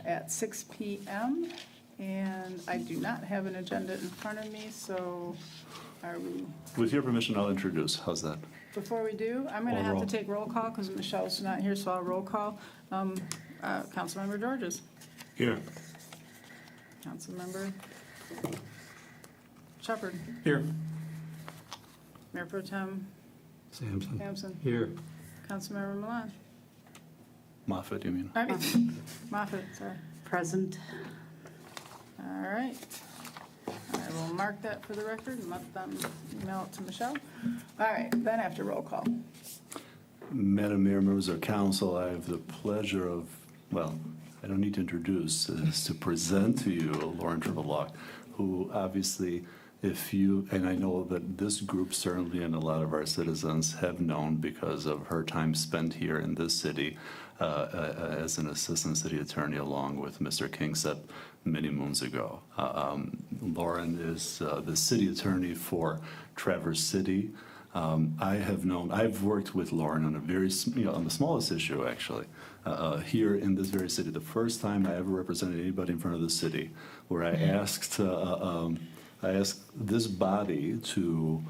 at 6 p.m. And I do not have an agenda in front of me, so are we, With your permission, I'll introduce. How's that? before we do, I'm going to Call have roll. to take roll call because Michelle's not here, so I'll roll call. Councilmember Georges. Here. Councilmember Shepherd. Here. Mayor Pro Tem Sampson. Here. Councilmember Milan. Moffett, you mean? I mean, Moffett, sorry. Present. All right. I will mark that for the record and let them email it to Michelle. All right, then after roll call. Madam Mayor, members of council, I have the pleasure of, well, I don't need to introduce, is to present to you Lauren Travalok, who obviously, if you, and I know that this group certainly and a lot of our citizens have known because of her time spent here in this city as an assistant city attorney along with Mr. Kingsep many moons ago. Lauren is the city attorney for Traverse City. I've worked with Lauren on a very, on the smallest issue actually, here in this very city. The first time I ever represented anybody in front of the city, where I asked this body to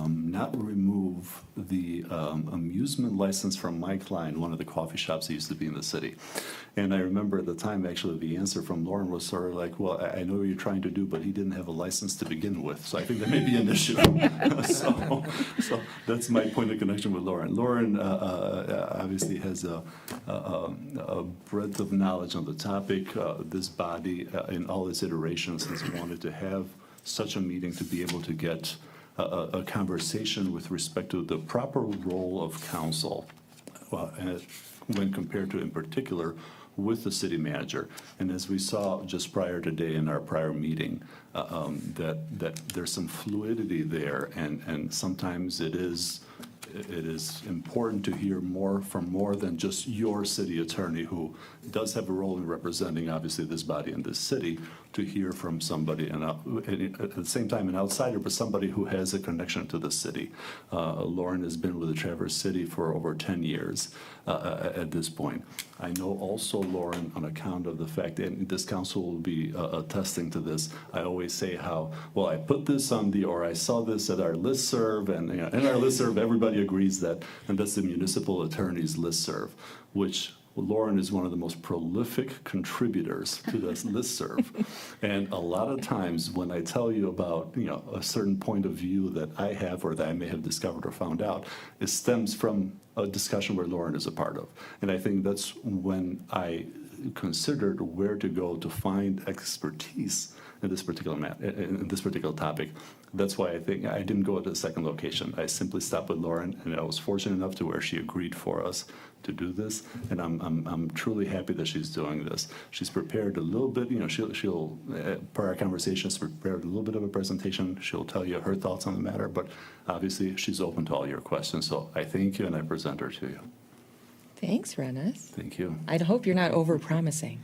not remove the amusement license from Mike Klein, one of the coffee shops that used to be in the city. And I remember at the time, actually, the answer from Lauren was sort of like, well, I know what you're trying to do, but he didn't have a license to begin with. So I think that may be an issue. so that's my point of connection with Lauren. Lauren obviously has a breadth of knowledge on the topic. This body, in all its iterations, has wanted to have such a meeting to be able to get a conversation with respect to the proper role of council when compared to, in particular, with the city manager. And as we saw just prior today in our prior meeting, that there's some fluidity there, and sometimes it is important to hear more from more than just your city attorney, who does have a role in representing, obviously, this body and this city, to hear from somebody, and at the same time an outsider, but somebody who has a connection to the city. Lauren has been with the Traverse City for over 10 years at this point. I know also, Lauren, on account of the fact, and this council will be attesting to this, I always say how, well, I put this on or I saw this at our listserv, and in our listserv, everybody agrees that, and that's the municipal attorney's listserv, which Lauren is one of the most prolific contributors to this listserv. And a lot of times when I tell you about, a certain point of view that I have or that I may have discovered or found out, it stems from a discussion where Lauren is a part of. And I think that's when I considered where to go to find expertise in this particular in this particular topic. That's why I think I didn't go to a second location. I simply stopped with Lauren, and I was fortunate enough to where she agreed for us to do this, and I'm truly happy that she's doing this. She's prepared a little bit, she'll per our conversations, prepared a little bit of a presentation. She'll tell you her thoughts on the matter, but obviously she's open to all your questions. So I thank you, and I present her to you. Thanks, Rennis. Thank you. I'd hope you're not over-promising.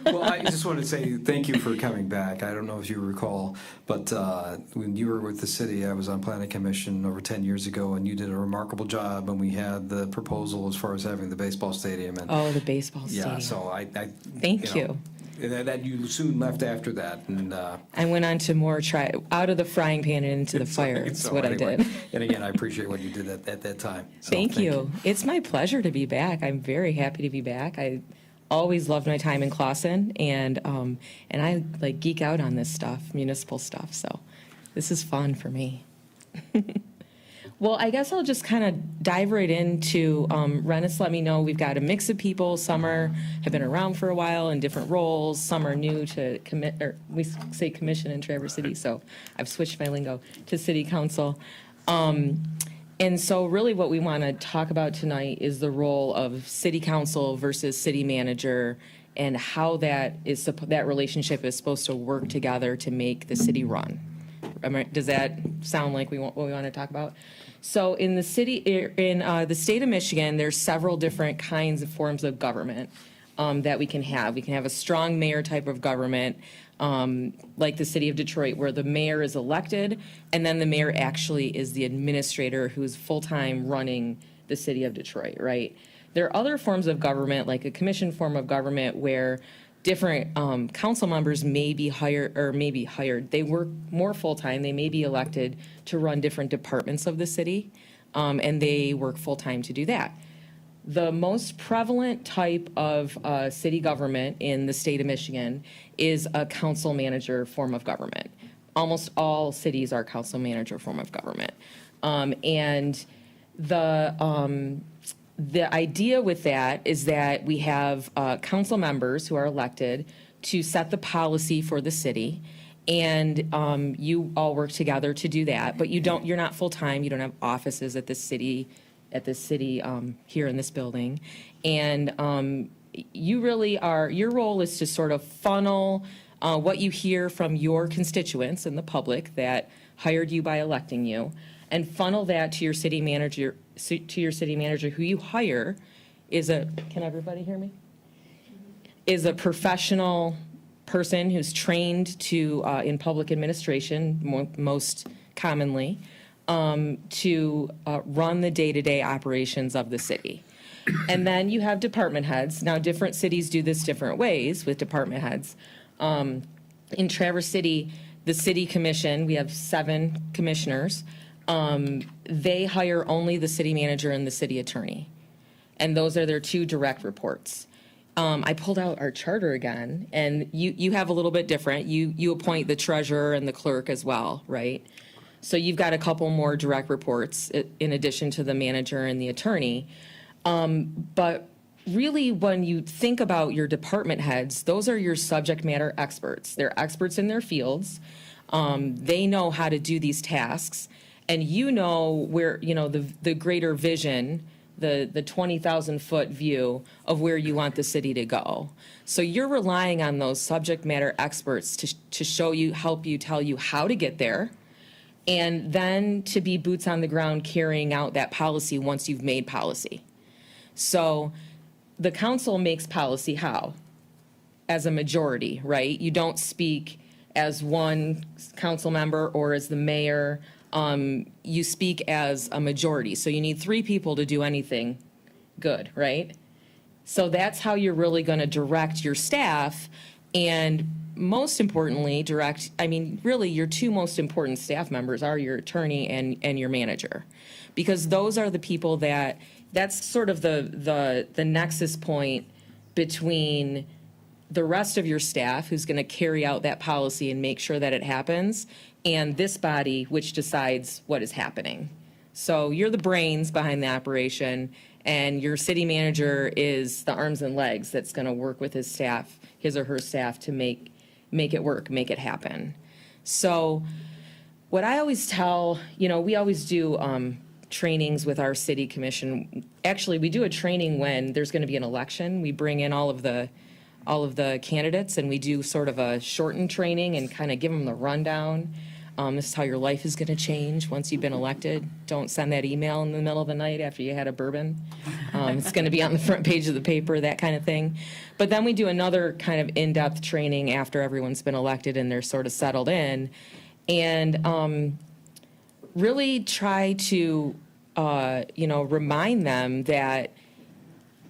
Well, I just want to say thank you for coming back. I don't know if you recall, but when you were with the city, I was on Planning Commission over 10 years ago, and you did a remarkable job, and we had the proposal as far as having the baseball stadium. And Oh, the baseball stadium. yeah, so I Thank you. That you soon left after that, and I went on to more out of the frying pan and into the fire. That's so what anyway, I did. And again, I appreciate what you did at that time. So, Thank you. It's my pleasure to be back. I'm very happy to be back. I always loved my time in Clawson, and I like geek out on this stuff, municipal stuff. So this is fun for me. Well, I guess I'll just kind of dive right into, Rennis let me know we've got a mix of people. Some have been around for a while in different roles. Some are new to we say commission in Traverse City, so I've switched my lingo to city council. And so really what we want to talk about tonight is the role of city council versus city manager, and how that relationship is supposed to work together to make the city run. Does that sound like what we want to talk about? So in the state of Michigan, there's several different kinds of forms of government that we can have. We can have a strong mayor type of government, like the city of Detroit, where the mayor is elected, and then the mayor actually is the administrator who's full-time running the city of Detroit, right? There are other forms of government, like a commission form of government, where different council members may be hired. They work more full-time. They may be elected to run different departments of the city, and they work full-time to do that. The most prevalent type of city government in the state of Michigan is a council manager form of government. Almost all cities are council manager form of government. And the idea with that is that we have council members who are elected to set the policy for the city, and you all work together to do that. But you're not full-time. You don't have offices at the city here in this building, and you really are. Your role is to sort of funnel what you hear from your constituents and the public that hired you by electing you, and funnel that to your city manager. Who you hire can everybody hear me? Is a professional person who's trained to in public administration most commonly to run the day-to-day operations of the city. And then you have department heads. Now, different cities do this different ways with department heads. In Traverse City, the city commission, we have 7 commissioners. They hire only the city manager and the city attorney. And those are their 2 direct reports. I pulled out our charter again, and you have a little bit different. You appoint the treasurer and the clerk as well, right? So you've got a couple more direct reports in addition to the manager and the attorney. But really, when you think about your department heads, those are your subject matter experts. They're experts in their fields. They know how to do these tasks. And you know where, the greater vision, the 20,000-foot view of where you want the city to go. So you're relying on those subject matter experts to show you, help you, tell you how to get there, and then to be boots on the ground carrying out that policy once you've made policy. So the council makes policy how? As a majority, right? You don't speak as one council member or as the mayor. You speak as a majority. So you need 3 people to do anything good, right? So that's how you're really going to direct your staff, and most importantly, really your 2 most important staff members are your attorney and your manager, because those are the people that's sort of the nexus point between the rest of your staff, who's going to carry out that policy and make sure that it happens, and this body, which decides what is happening. So you're the brains behind the operation, and your city manager is the arms and legs that's going to work with his or her staff to make it work, make it happen. So what I always tell, we always do trainings with our city commission. Actually, we do a training when there's going to be an election. We bring in all of the candidates, and we do sort of a shortened training and kind of give them the rundown. This is how your life is going to change once you've been elected. Don't send that email in the middle of the night after you had a bourbon. It's going to be on the front page of the paper, that kind of thing. But then we do another kind of in-depth training after everyone's been elected and they're sort of settled in, and really try to, remind them that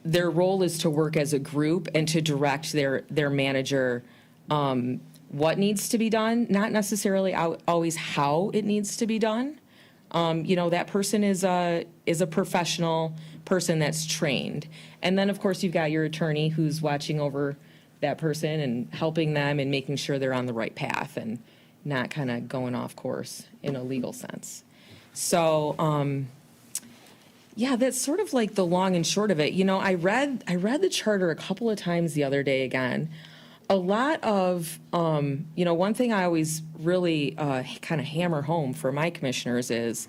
their role is to work as a group and to direct their manager what needs to be done, not necessarily always how it needs to be done. That person is a professional person that's trained. And then, of course, you've got your attorney who's watching over that person and helping them and making sure they're on the right path and not kind of going off course in a legal sense. So, that's sort of like the long and short of it. I read the charter a couple of times the other day again. A lot of, one thing I always really kind of hammer home for my commissioners is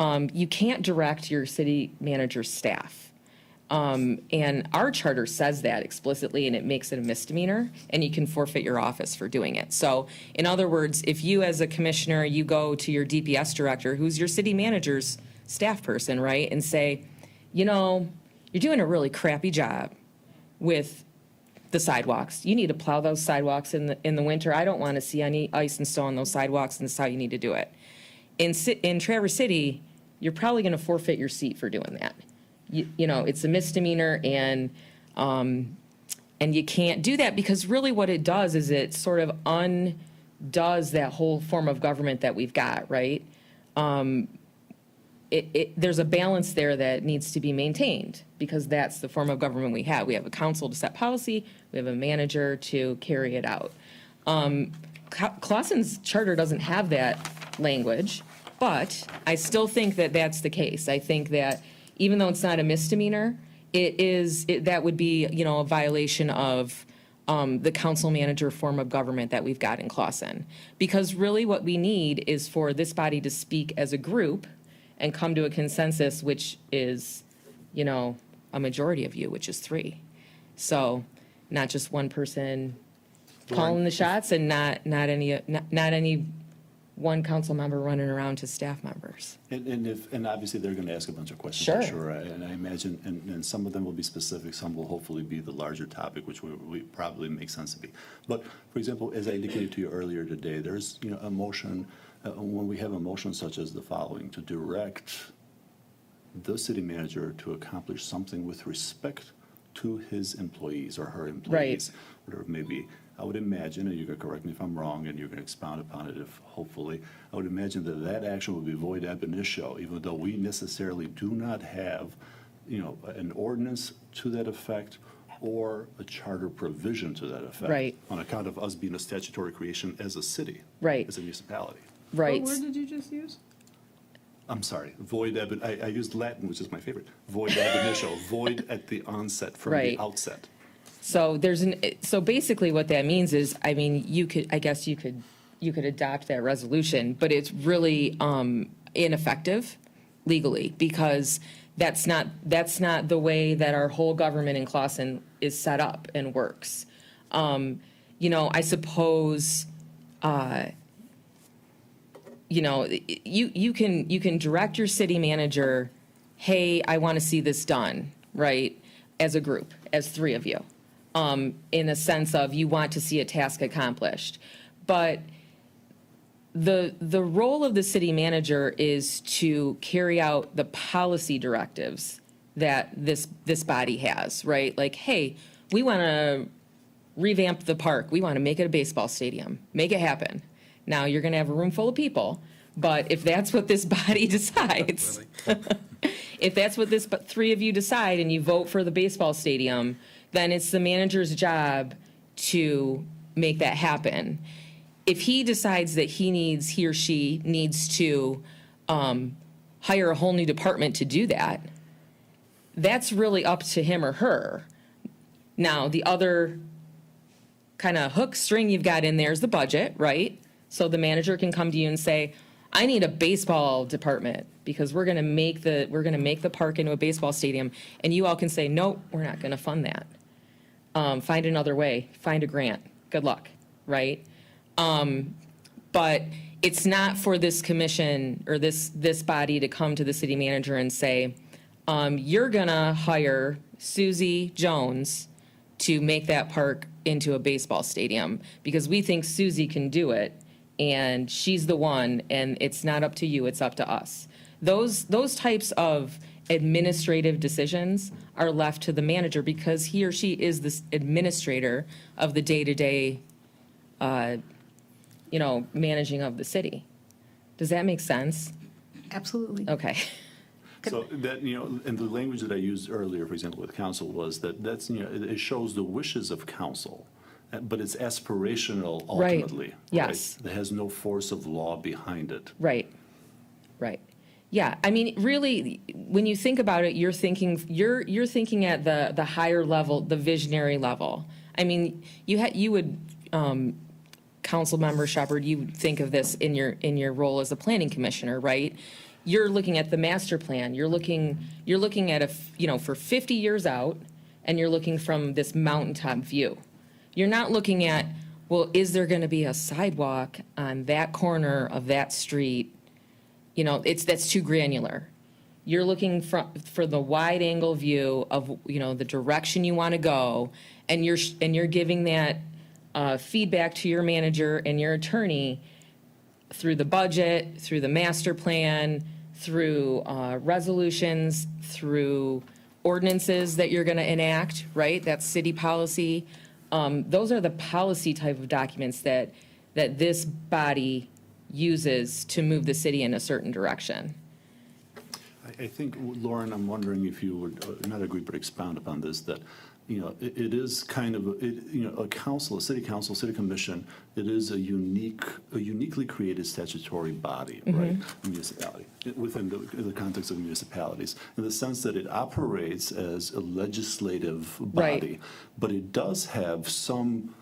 you can't direct your city manager's staff. And our charter says that explicitly, and it makes it a misdemeanor, and you can forfeit your office for doing it. So, in other words, if you as a commissioner, you go to your DPS director, who's your city manager's staff person, right, and say, you're doing a really crappy job with the sidewalks. You need to plow those sidewalks in the winter. I don't want to see any ice and snow on those sidewalks, and this is how you need to do it. In Traverse City, you're probably going to forfeit your seat for doing that. It's a misdemeanor, and And you can't do that because really what it does is it sort of undoes that whole form of government that we've got, right? There's a balance there that needs to be maintained because that's the form of government we have. We have a council to set policy, we have a manager to carry it out. Clausen's charter doesn't have that language, but I still think that that's the case. I think that even though it's not a misdemeanor, that would be, a violation of the council manager form of government that we've got in Clausen. Because really what we need is for this body to speak as a group and come to a consensus, which is, a majority of you, which is 3. So not just one person calling the shots and not any one council member running around to staff members. And obviously they're going to ask a bunch of questions, Sure. I'm sure. And I imagine, and some of them will be specific, some will hopefully be the larger topic, which we probably make sense to be. But for example, as I indicated to you earlier today, there's a motion, when we have a motion such as the following, to direct the city manager to accomplish something with respect to his employees or her employees, whatever it may be. I would imagine, and you can correct me if I'm wrong, and you can expound upon it if hopefully, I would imagine that action would be void ab initio, even though we necessarily do not have, an ordinance to that effect or a charter provision to that effect. Right. On account of us being a statutory creation as a city. Right. As a municipality. Right. What word did you just use? I'm sorry, void ab, I used Latin, which is my favorite. Void ab initio, void at the onset, from Right. the outset. So so basically what that means is, I mean, you could adopt that resolution, but it's really ineffective legally because that's not the way that our whole government in Clausen is set up and works. I suppose, you can direct your city manager, hey, I want to see this done, right? As a group, as 3 of you. In a sense of you want to see a task accomplished. But the role of the city manager is to carry out the policy directives that this body has, right? Like, hey, we want to revamp the park. We want to make it a baseball stadium. Make it happen. Now, you're going to have a room full of people, but if that's what this body decides, if that's what 3 of you decide and you vote for the baseball stadium, then it's the manager's job to make that happen. If he decides that he or she needs to hire a whole new department to do that, that's really up to him or her. Now, the other kind of hook string you've got in there is the budget, right? So the manager can come to you and say, I need a baseball department because we're going to make the park into a baseball stadium. And you all can say, nope, we're not going to fund that. Find another way, find a grant, good luck, right? But it's not for this commission or this body to come to the city manager and say, you're gonna hire Susie Jones to make that park into a baseball stadium because we think Susie can do it and she's the one and it's not up to you, it's up to us. Those types of administrative decisions are left to the manager because he or she is this administrator of the day-to-day, managing of the city. Does that make sense? Absolutely. Okay. So that, and the language that I used earlier, for example, with council was that's, it shows the wishes of council, but it's aspirational ultimately. Right. Yes. Right? It has no force of law behind it. Right. Yeah, I mean, really, when you think about it, you're thinking at the higher level, the visionary level. I mean, you would, council member Shepherd, you would think of this in your role as a planning commissioner, right? You're looking at the master plan. You're looking at for 50 years out, and you're looking from this mountaintop view. You're not looking at, well, is there going to be a sidewalk on that corner of that street? That's too granular. You're looking for the wide angle view of the direction you want to go, and you're giving that feedback to your manager and your attorney through the budget, through the master plan, through resolutions, through ordinances that you're going to enact, right? That's city policy. Those are the policy type of documents that this body uses to move the city in a certain direction. I think, Lauren, I'm wondering if you would not agree but expound upon this, that, it is kind of, a council, a city council, city commission, it is a uniquely created statutory body, right? A municipality, within the context of municipalities, in the sense that it operates as a legislative body, Right. but it does have some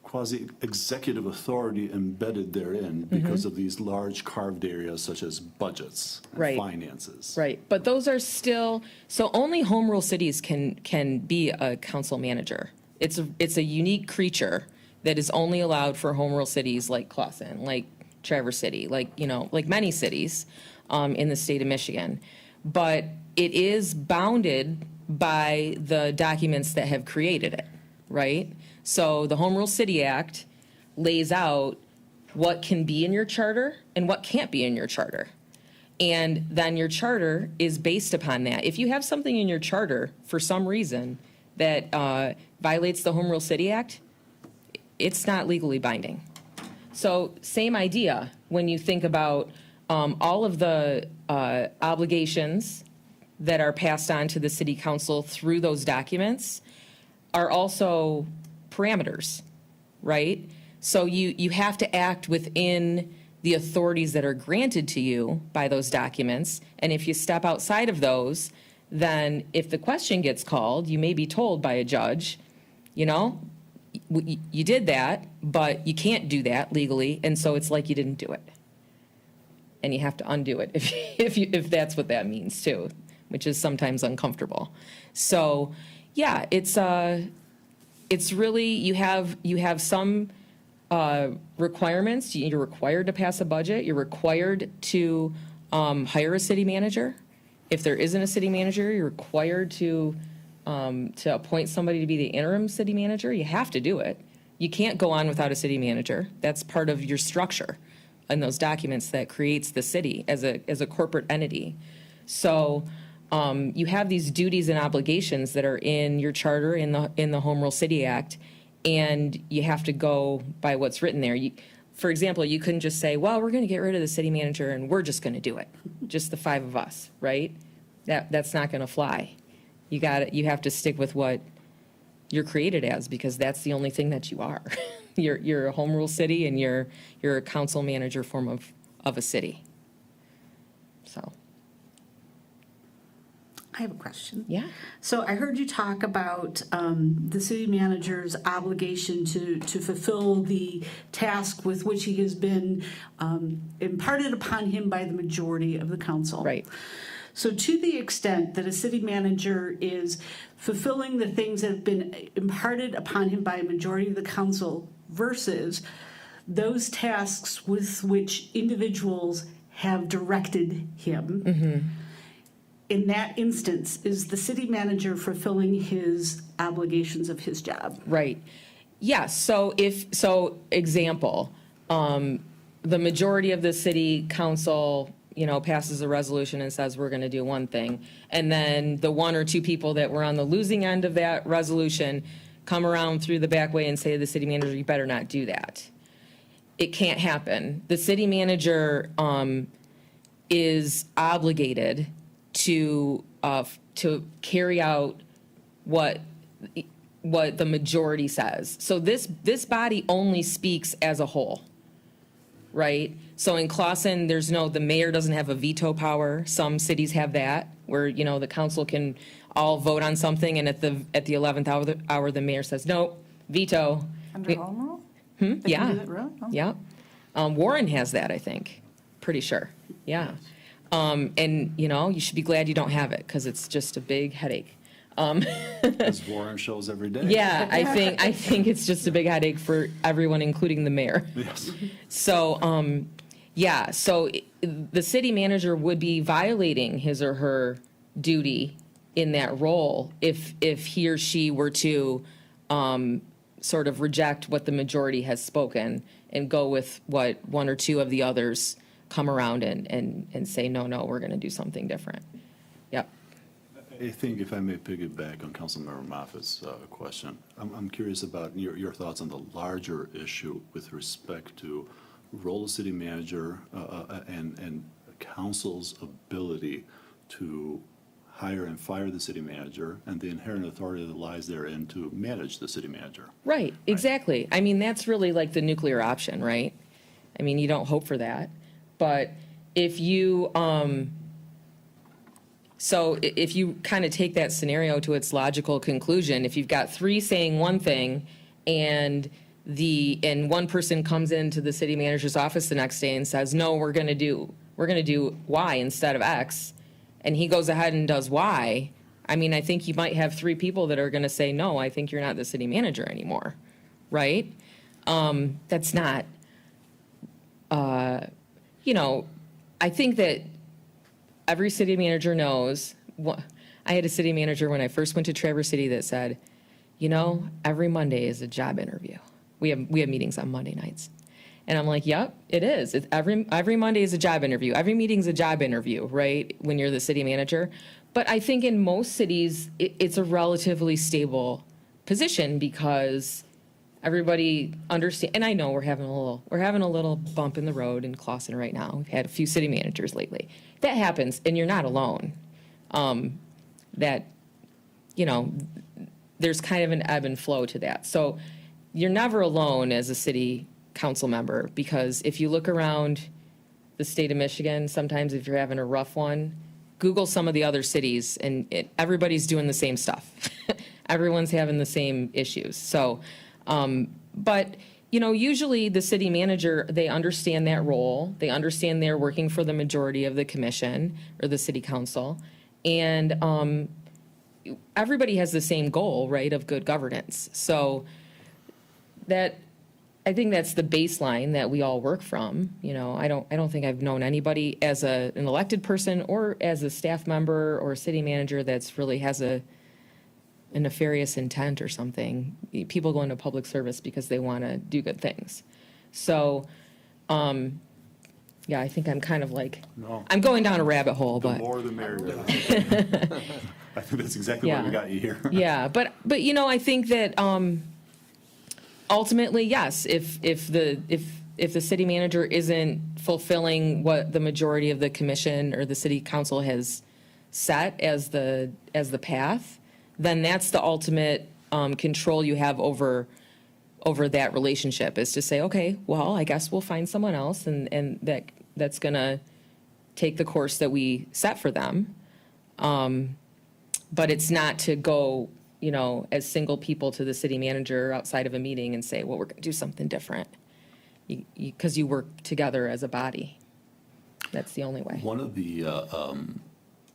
quasi-executive authority embedded therein because of these large carved areas such as budgets and Right. finances. Right, but those are still, so only home rule cities can be a council manager. It's a unique creature that is only allowed for home rule cities like Clawson, like Traverse City, like many cities in the state of Michigan. But it is bounded by the documents that have created it, right? So the Home Rule City Act lays out what can be in your charter and what can't be in your charter. And then your charter is based upon that. If you have something in your charter for some reason that violates the Home Rule City Act, it's not legally binding. So same idea when you think about all of the obligations that are passed on to the city council through those documents are also parameters, right? So you have to act within the authorities that are granted to you by those documents. And if you step outside of those, then if the question gets called, you may be told by a judge, you did that, but you can't do that legally, and so it's like you didn't do it. And you have to undo it if that's what that means too, which is sometimes uncomfortable. So, yeah, it's really, you have some requirements. You're required to pass a budget. You're required to hire a city manager. If there isn't a city manager, you're required to appoint somebody to be the interim city manager. You have to do it. You can't go on without a city manager. That's part of your structure in those documents that creates the city as a corporate entity. So you have these duties and obligations that are in your charter, in the Home Rule City Act, and you have to go by what's written there. For example, you couldn't just say, well, we're going to get rid of the city manager and we're just going to do it, just the five of us, right? That's not going to fly. You have to stick with what you're created as, because that's the only thing that you are. You're a home rule city, and you're a council manager form of a city. So. I have a question. Yeah. So I heard you talk about the city manager's obligation to fulfill the task with which he has been imparted upon him by the majority of the council. Right. So to the extent that a city manager is fulfilling the things that have been imparted upon him by a majority of the council versus those tasks with which individuals have directed him, in that instance, is the city manager fulfilling his obligations of his job? Right. Yeah, so example, the majority of the city council, passes a resolution and says we're going to do one thing, and then the one or two people that were on the losing end of that resolution come around through the back way and say to the city manager, you better not do that. It can't happen. The city manager is obligated to carry out what the majority says. So this body only speaks as a whole, right? So in Clawson, the mayor doesn't have a veto power. Some cities have that, where the council can all vote on something, and at the 11th hour, the mayor says no, veto. Under home rule? They Yeah. can do that, really? Oh. Yeah. Warren has that, I think. Pretty sure. Yeah. And, you should be glad you don't have it, because it's just a big headache. As Warren shows every day. Yeah, I think it's just a big headache for everyone, including the mayor. Yes. So, so the city manager would be violating his or her duty in that role if he or she were to sort of reject what the majority has spoken and go with what one or two of the others come around and say, no, we're going to do something different. Yep. I think if I may piggyback on Councilmember Moffitt's question, I'm curious about your thoughts on the larger issue with respect to role of city manager and council's ability to hire and fire the city manager and the inherent authority that lies therein to manage the city manager. Right, exactly. I mean, that's really like the nuclear option, right? I mean, you don't hope for that. But if you, so if you kind of take that scenario to its logical conclusion, if you've got three saying one thing and one person comes into the city manager's office the next day and says, no, we're going to do Y instead of X, and he goes ahead and does Y, I mean, I think you might have three people that are going to say, no, I think you're not the city manager anymore, right? That's not, you know, I think that every city manager knows. I had a city manager when I first went to Traverse City that said, you know, every Monday is a job interview. We have meetings on Monday nights. And I'm like, yep, it is. Every Monday is a job interview. Every meeting's a job interview, right, when you're the city manager. But I think in most cities, it's a relatively stable position because everybody understands. And I know we're having a little bump in the road in Clawson right now. We've had a few city managers lately. That happens, and you're not alone. That, you know, there's kind of an ebb and flow to that. So you're never alone as a city council member, because if you look around the state of Michigan, sometimes if you're having a rough one, Google some of the other cities, and everybody's doing the same stuff. Everyone's having the same issues. So, but, you know, usually the city manager, they understand that role. They understand they're working for the majority of the commission or the city council. And everybody has the same goal, right, of good governance. So that, I think that's the baseline that we all work from. You know, I don't think I've known anybody as an elected person or as a staff member or a city manager that's really has a nefarious intent or something. People go into public service because they want to do good things. So, yeah, I think I'm kind of like, No. I'm going down a rabbit hole, The but. more the merrier. I think that's exactly why we got you here. Yeah, but you know, I think that ultimately, yes, if the city manager isn't fulfilling what the majority of the commission or the city council has set as the path, then that's the ultimate control you have over that relationship, is to say, okay, well, I guess we'll find someone else and that's gonna take the course that we set for them. But it's not to go, you know, as single people to the city manager outside of a meeting and say, well, we're gonna do something different. Because you work together as a body. That's the only way. One of the,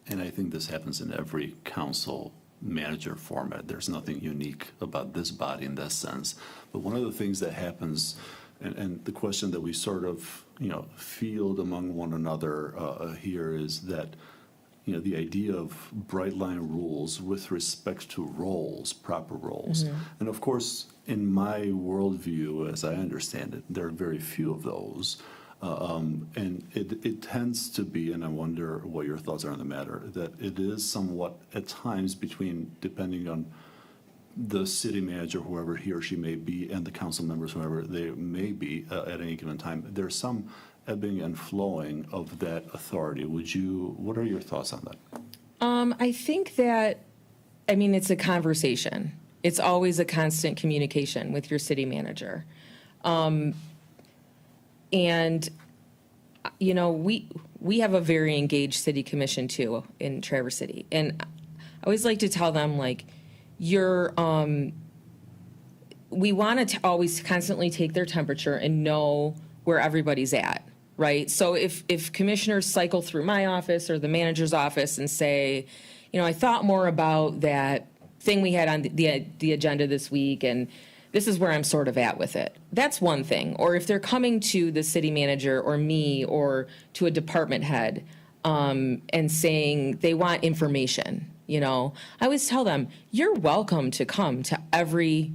and I think this happens in every council manager format, there's nothing unique about this body in that sense, but one of the things that happens, and the question that we sort of, you know, field among one another here is that, you know, the idea of bright line rules with respect to roles, proper roles. Mm-hmm. And of course, in my worldview, as I understand it, there are very few of those. And it tends to be, and I wonder what your thoughts are on the matter, that it is somewhat at times between, depending on the city manager, whoever he or she may be, and the council members, whoever they may be at any given time, there's some ebbing and flowing of that authority. What are your thoughts on that? I think that, I mean, it's a conversation. It's always a constant communication with your city manager. And, you know, we have a very engaged city commission too in Traverse City. And I always like to tell them, like, we want to always constantly take their temperature and know where everybody's at, right? So if commissioners cycle through my office or the manager's office and say, you know, I thought more about that thing we had on the agenda this week, and this is where I'm sort of at with it. That's one thing. Or if they're coming to the city manager or me or to a department head and saying they want information, you know, I always tell them, you're welcome to come to every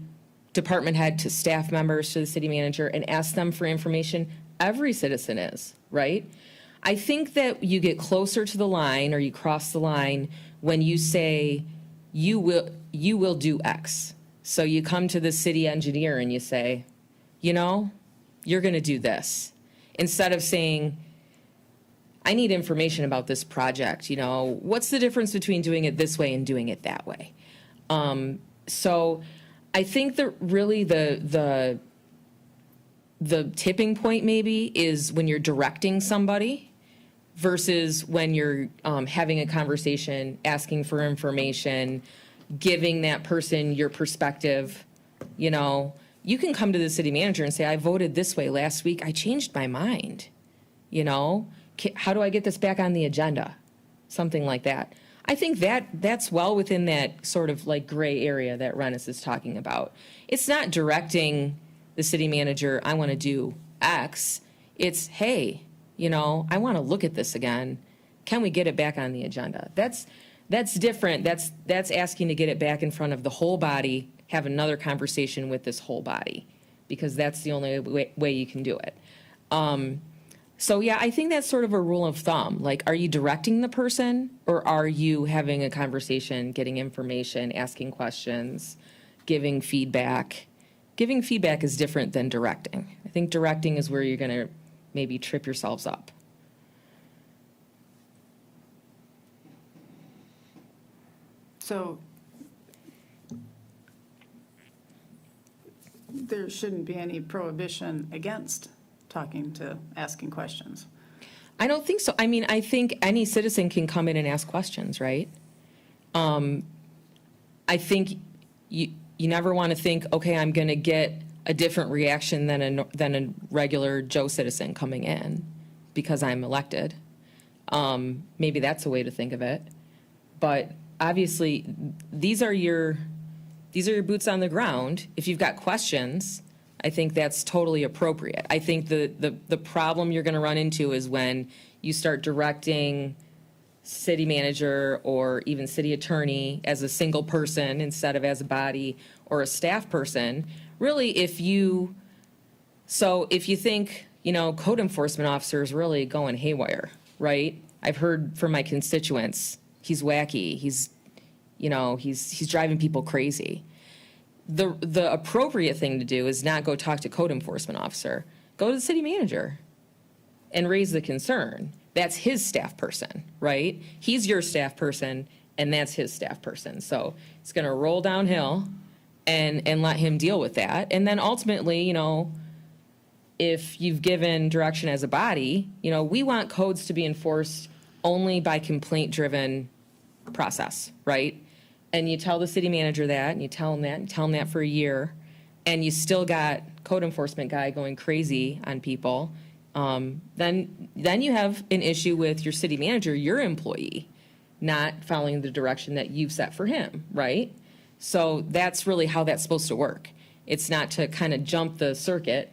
department head, to staff members, to the city manager, and ask them for information. Every citizen is, right? I think that you get closer to the line, or you cross the line, when you say you will do X. So you come to the city engineer and you say, you're going to do this. Instead of saying, I need information about this project, what's the difference between doing it this way and doing it that way? So I think that really the tipping point maybe is when you're directing somebody versus when you're having a conversation, asking for information, giving that person your perspective. You can come to the city manager and say, I voted this way last week. I changed my mind. How do I get this back on the agenda? Something like that. I think that's well within that sort of like gray area that Rennis is talking about. It's not directing the city manager, I want to do X. It's, hey, I want to look at this again. Can we get it back on the agenda? That's different. That's asking to get it back in front of the whole body, have another conversation with this whole body, because that's the only way you can do it. So yeah, I think that's sort of a rule of thumb. Like, are you directing the person, or are you having a conversation, getting information, asking questions, giving feedback? Giving feedback is different than directing. I think directing is where you're going to maybe trip yourselves up. So there shouldn't be any prohibition against asking questions. I don't think so. I mean, I think any citizen can come in and ask questions, right? I think you never want to think, okay, I'm going to get a different reaction than a regular Joe citizen coming in because I'm elected. Maybe that's a way to think of it. But obviously, these are your boots on the ground. If you've got questions, I think that's totally appropriate. I think the problem you're going to run into is when you start directing city manager or even city attorney as a single person instead of as a body or a staff person. Really, if you think, code enforcement officer is really going haywire, right? I've heard from my constituents, he's wacky, he's driving people crazy. The appropriate thing to do is not go talk to code enforcement officer. Go to the city manager and raise the concern. That's his staff person, right? He's your staff person, and that's his staff person. So it's going to roll downhill and let him deal with that. And then ultimately, if you've given direction as a body, we want codes to be enforced only by complaint-driven process, right? And you tell the city manager that, and you tell him that for a year, and you still got code enforcement guy going crazy on people, then you have an issue with your city manager, your employee, not following the direction that you've set for him, right? So that's really how that's supposed to work. It's not to kind of jump the circuit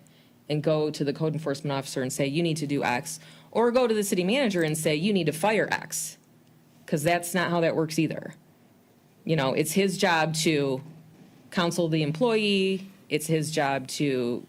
and go to the code enforcement officer and say, you need to do X, or go to the city manager and say, you need to fire X, because that's not how that works either. It's his job to counsel the employee. It's his job to,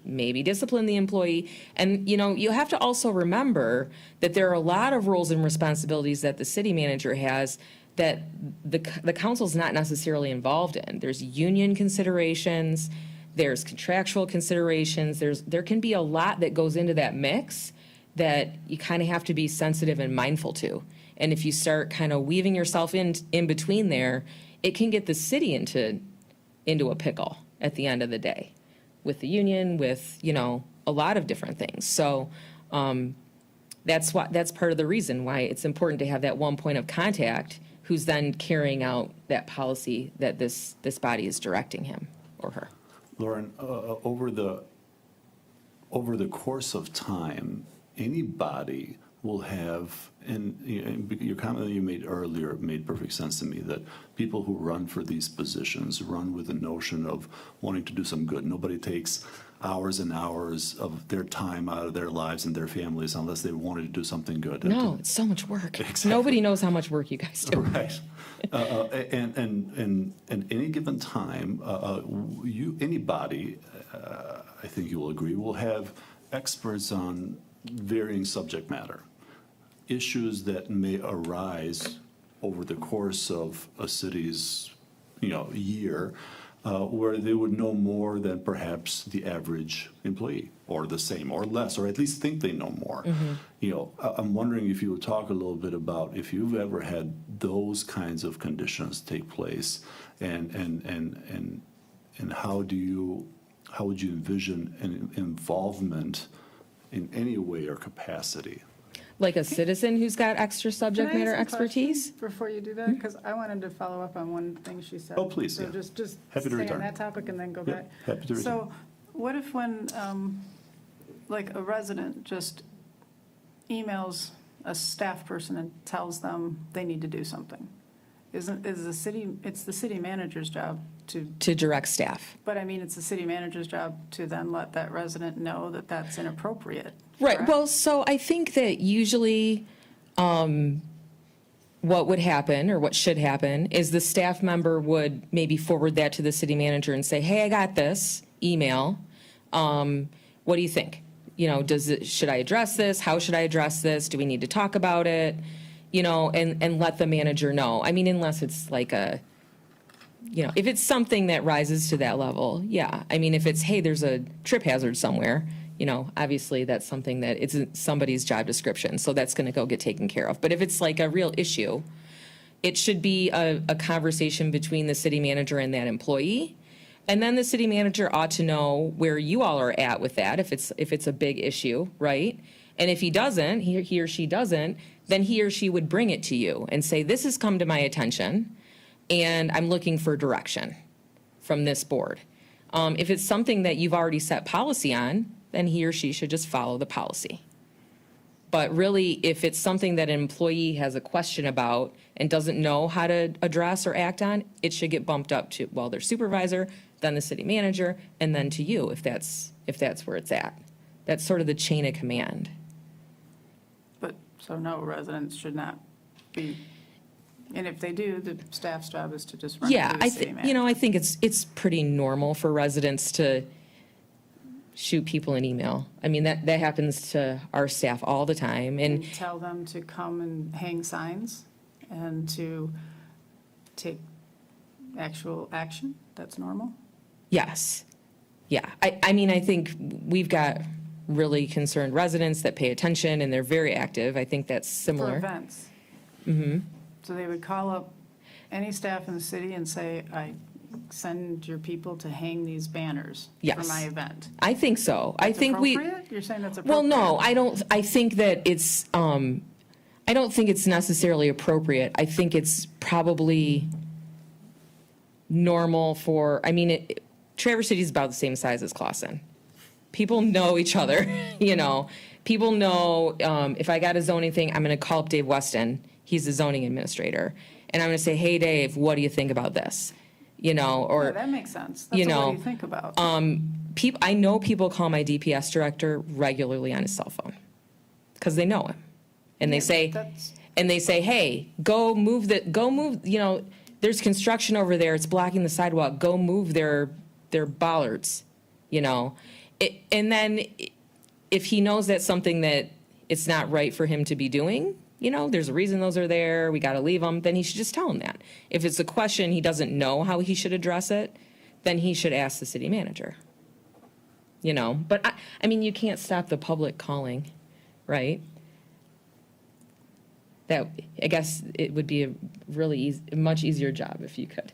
maybe discipline the employee. And, you have to also remember that there are a lot of roles and responsibilities that the city manager has that the council's not necessarily involved in. There's union considerations, there's contractual considerations, there can be a lot that goes into that mix that you kind of have to be sensitive and mindful to. And if you start kind of weaving yourself in between there, it can get the city into a pickle at the end of the day with the union, with, a lot of different things. So that's part of the reason why it's important to have that one point of contact who's then carrying out that policy that this body is directing him or her. Lauren, over the course of time, any body will have, and your comment that you made earlier made perfect sense to me, that people who run for these positions run with the notion of wanting to do some good. Nobody takes hours and hours of their time out of their lives and their families unless they wanted to do something good. No, it's so much work. Exactly. Nobody knows how much work you guys do. Right. And any given time, anybody, I think you will agree, will have experts on varying subject matter. Issues that may arise over the course of a city's, year, where they would know more than perhaps the average employee, or the same, or less, or at least think they know more. I'm wondering if you would talk a little bit about if you've ever had those kinds of conditions take place, and how would you envision an involvement in any way or capacity? Like a citizen who's got extra subject Can I matter ask a question expertise? before you do that? Because I wanted to follow up on one thing she said. Oh, please, So yeah. just Happy to stay return. on that topic and then go Yeah, back. happy to return. So what if when, like, a resident just emails a staff person and tells them they need to do something? It's the city manager's job To direct staff. but I mean, it's the city manager's job to then let that resident know that that's inappropriate. Right. correct? Well, so I think that usually what would happen, or what should happen, is the staff member would maybe forward that to the city manager and say, hey, I got this email. What do you think? Should I address this? How should I address this? Do we need to talk about it? And let the manager know. I mean, unless it's like if it's something that rises to that level, yeah. I mean, if it's, hey, there's a trip hazard somewhere, obviously that's something that it's somebody's job description, so that's going to go get taken care of. But if it's like a real issue, it should be a conversation between the city manager and that employee. And then the city manager ought to know where you all are at with that, if it's a big issue, right? And if he doesn't, he or she doesn't, then he or she would bring it to you and say, this has come to my attention, and I'm looking for direction from this board. If it's something that you've already set policy on, then he or she should just follow the policy. But really, if it's something that an employee has a question about and doesn't know how to address or act on, it should get bumped up to, well, their supervisor, then the city manager, and then to you, if that's where it's at. That's sort of the chain of command. But, so no, residents should not be, and if they do, the staff's job is to just run it Yeah, through the city manager. I think it's pretty normal for residents to shoot people an email. I mean, that happens to our staff all the time, and And tell them to come and hang signs and to take actual action, that's normal? yes. Yeah, I mean, I think we've got really concerned residents that pay attention, and they're very active. I think that's For similar. events. Mm-hmm. So they would call up any staff in the city and say, I send your people to hang these banners for Yes. my event. I think so. I That's think we. appropriate? You're saying that's Well, appropriate? no, I don't. I think that it's. I don't think it's necessarily appropriate. I think it's probably normal for. I mean, Traverse City is about the same size as Clawson. People know each other. People know. If I got a zoning thing, I'm going to call up Dave Weston. He's the zoning administrator, and I'm going to say, "Hey, Dave, what do you think about this?" Yeah, Or that makes sense. That's you what know, do you think about? I know people call my DPS director regularly on his cell phone because they know him, and they say, That's- "Hey, go move. There's construction over there. It's blocking the sidewalk. Go move their bollards." And then if he knows that's something that it's not right for him to be doing, there's a reason those are there, we got to leave them, then he should just tell him that. If it's a question he doesn't know how he should address it, then he should ask the city manager. But I mean, you can't stop the public calling, right? That, I guess it would be a really much easier job if you could.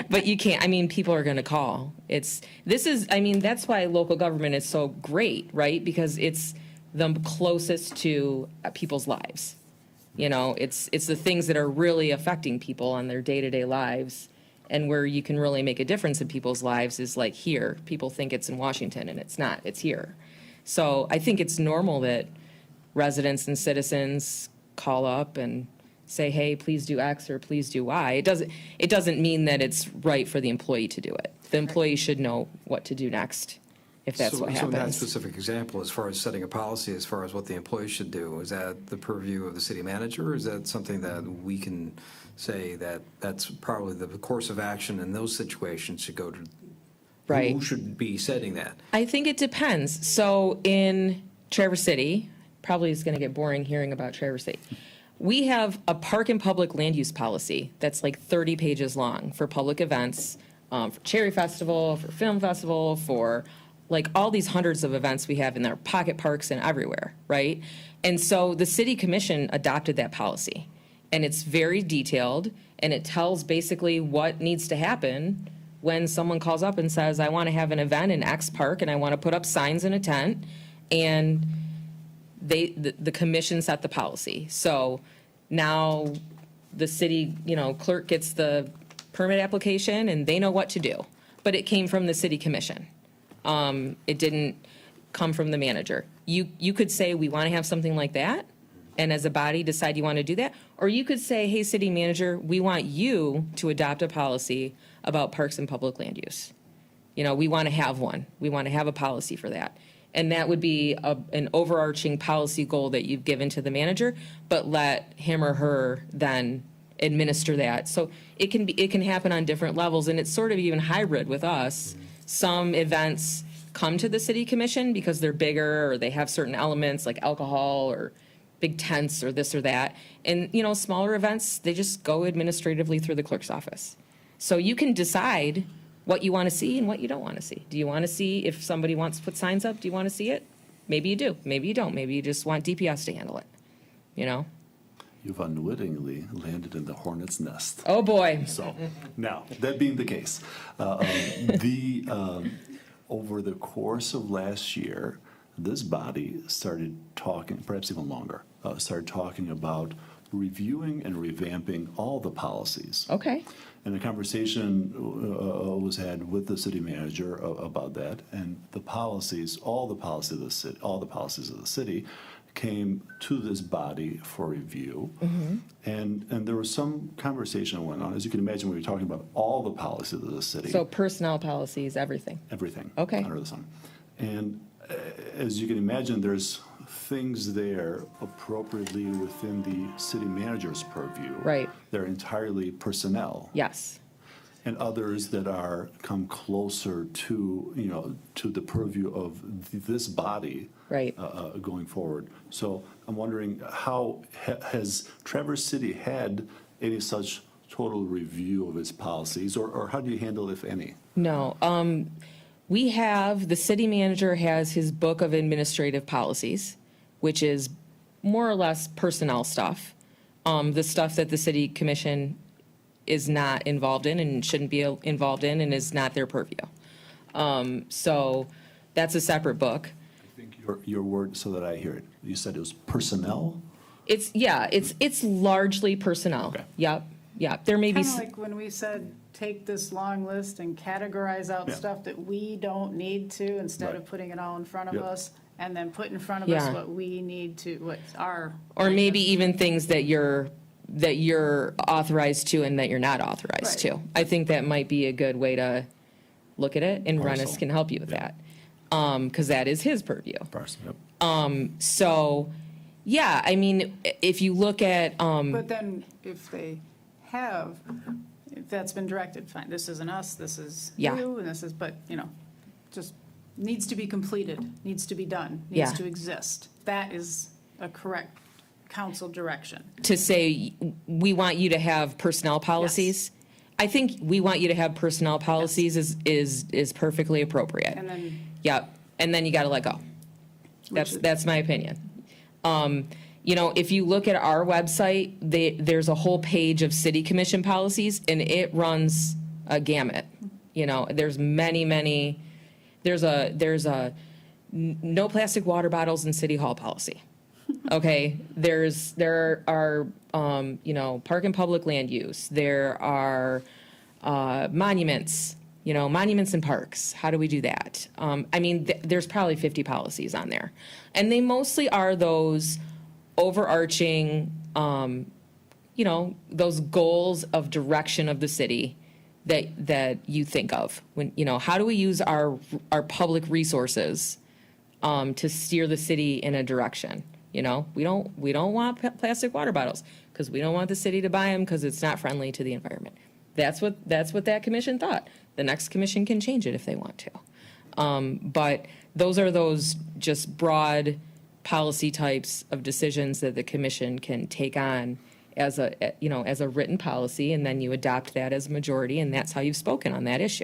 But you can't. I mean, people are going to call. That's why local government is so great, right? Because it's the closest to people's lives. It's the things that are really affecting people on their day-to-day lives, and where you can really make a difference in people's lives is like here. People think it's in Washington, and it's not. It's here. So I think it's normal that residents and citizens call up and say, hey, please do X or please do Y. It doesn't mean that it's right for the employee to do it. The employee should know what to do next if that's what So in that happens. specific example, as far as setting a policy, as far as what the employee should do, is that the purview of the city manager, or is that something that we can say that that's probably the course of action in those situations should go to? Right. Who should be setting that? I think it depends. So in Traverse City, probably it's going to get boring hearing about Traverse City. we have a park and public land use policy that's like 30 pages long for public events, for Cherry Festival, for Film Festival, for like all these hundreds of events we have in our pocket parks and everywhere, right? And so the city commission adopted that policy. And it's very detailed, and it tells basically what needs to happen when someone calls up and says, I want to have an event in X park, and I want to put up signs in a tent, and the commission set the policy. So now the city, clerk gets the permit application, and they know what to do. But it came from the city commission. It didn't come from the manager. You could say, we want to have something like that, and as a body decide you want to do that. Or you could say, hey, city manager, we want you to adopt a policy about parks and public land use. We want to have one. We want to have a policy for that. And that would be an overarching policy goal that you've given to the manager, but let him or her then administer that. So it can happen on different levels, and it's sort of even hybrid with us. Some events come to the city commission because they're bigger or they have certain elements like alcohol or big tents or this or that. And, smaller events, they just go administratively through the clerk's office. So you can decide what you want to see and what you don't want to see. Do you want to see if somebody wants to put signs up? Do you want to see it? Maybe you do. Maybe you don't. Maybe you just want DPS to handle it, You've unwittingly landed in the hornet's nest. Oh, boy. So, now, that being the case, over the course of last year, this body started talking, perhaps even longer, started talking about reviewing and revamping all the policies. Okay. And a conversation was had with the city manager about that, and the policies, all the policies of the city came to this body for review. Mm-hmm. And there was some conversation that went on. As you can imagine, we were talking about all the policies of the city. So personnel policies, everything. Everything. Okay. Under the sun. And as you can imagine, there's things there appropriately within the city manager's purview. Right. They're entirely personnel. Yes. And others that come closer to, to the purview of this body. Right. Going forward. So I'm wondering, how has Traverse City had any such total review of its policies, or how do you handle, if any? No. The city manager has his book of administrative policies, which is more or less personnel stuff. The stuff that the city commission is not involved in and shouldn't be involved in and is not their purview. So that's a separate book. I think your word, so that I hear it, you said it was personnel? It's largely personnel. Okay. Yep. There may be. Kind of like when we said, take this long list and categorize out Yeah. stuff that we don't need to, instead Right. of putting it all in front of Yep. us, and then put in front of Yeah. us what we need to, what's our. Or maybe even things that you're authorized to and that you're not authorized Right. to. I think that might be a good way to look at it, and Parcel. Rennis can help you with Yeah. that. Because that is his purview. Yep. So, yeah, I mean, if you look at, But then if that's been directed, fine, this isn't us, this is Yeah. you, and this is, but, just needs to be completed, needs to be done, needs Yeah. to exist. That is a correct council direction. to say, we want you to have personnel policies, I think we want you to have personnel policies is perfectly appropriate. And then, Yep, and then you gotta let go. That's my opinion. If you look at our website, there's a whole page of city commission policies, and it runs a gamut. There's many, there's a no plastic water bottles in city hall policy. Okay, there are park and public land use. There are monuments. Monuments and parks. How do we do that? There's probably 50 policies on there, and they mostly are those overarching, those goals of direction of the city that you think of when, how do we use our public resources to steer the city in a direction? We don't want plastic water bottles because we don't want the city to buy them because it's not friendly to the environment. That's what that commission thought. The next commission can change it if they want to. But those are those just broad policy types of decisions that the commission can take on as a written policy, and then you adopt that as a majority, and that's how you've spoken on that issue.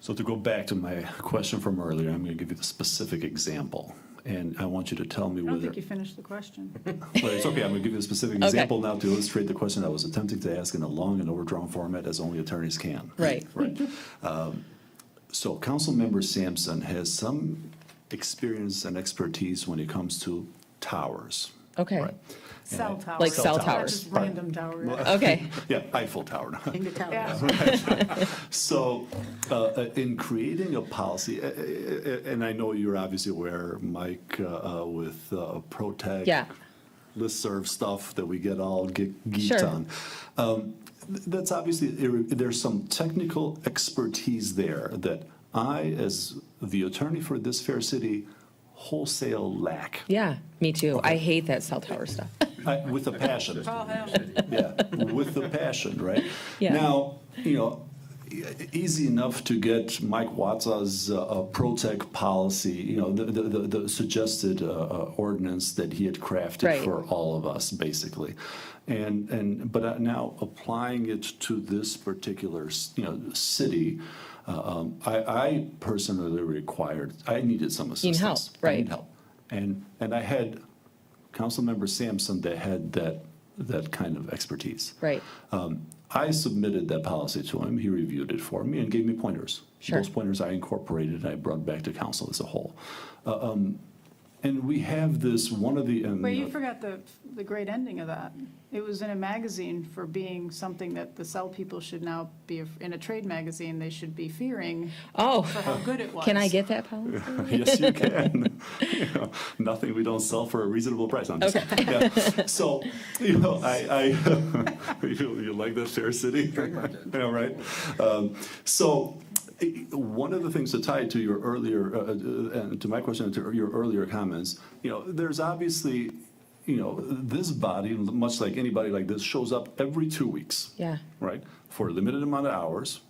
So to go back to my question from earlier, I'm going to give you the specific example, and I want you to tell me I don't whether. think you finished the question. Well, it's okay, I'm going to give you a specific Okay. example now to illustrate the question I was attempting to ask in a long and overdrawn format as only attorneys can. Right. Right. So Councilmember Sampson has some experience and expertise when it comes to towers. Okay. Right. Cell towers. Like cell Not towers. just random towers. Okay. Yeah, Eiffel Tower. In the town. Yeah. So, in creating a policy, and I know you're obviously aware, Mike, with ProTech, Yeah. listserv stuff that we get all geeked Sure. on. That's obviously, there's some technical expertise there that I, as the attorney for this fair city, wholesale lack. Yeah, me too. I hate that cell tower stuff. With a passion. Call him. Yeah, with the passion, right? Yeah. Now, easy enough to get Mike Watsa's ProTech policy, the suggested ordinance that he had crafted Right. for all of us, basically. But now applying it to this particular, city, I personally I needed some assistance. help, I right. need help. And I had Councilmember Sampson that had that kind of expertise. Right. I submitted that policy to him. He reviewed it for me and gave me pointers. Sure. Those pointers I incorporated and I brought back to council as a whole. And we have this, one of the. But you forgot the great ending of that. It was in a magazine for being something that the cell people should now be, in a trade magazine, they should be fearing Oh, for how good it was. can I get that policy? Yes, you can. Nothing we don't sell for a reasonable price. I'm just kidding. Yeah. So, I you like that fair city? Yeah, right. So, one of the things to tie to your earlier, to my question, to your earlier comments, there's obviously, this body, much like anybody like this, shows up every 2 weeks. Yeah. Right? For a limited amount of hours.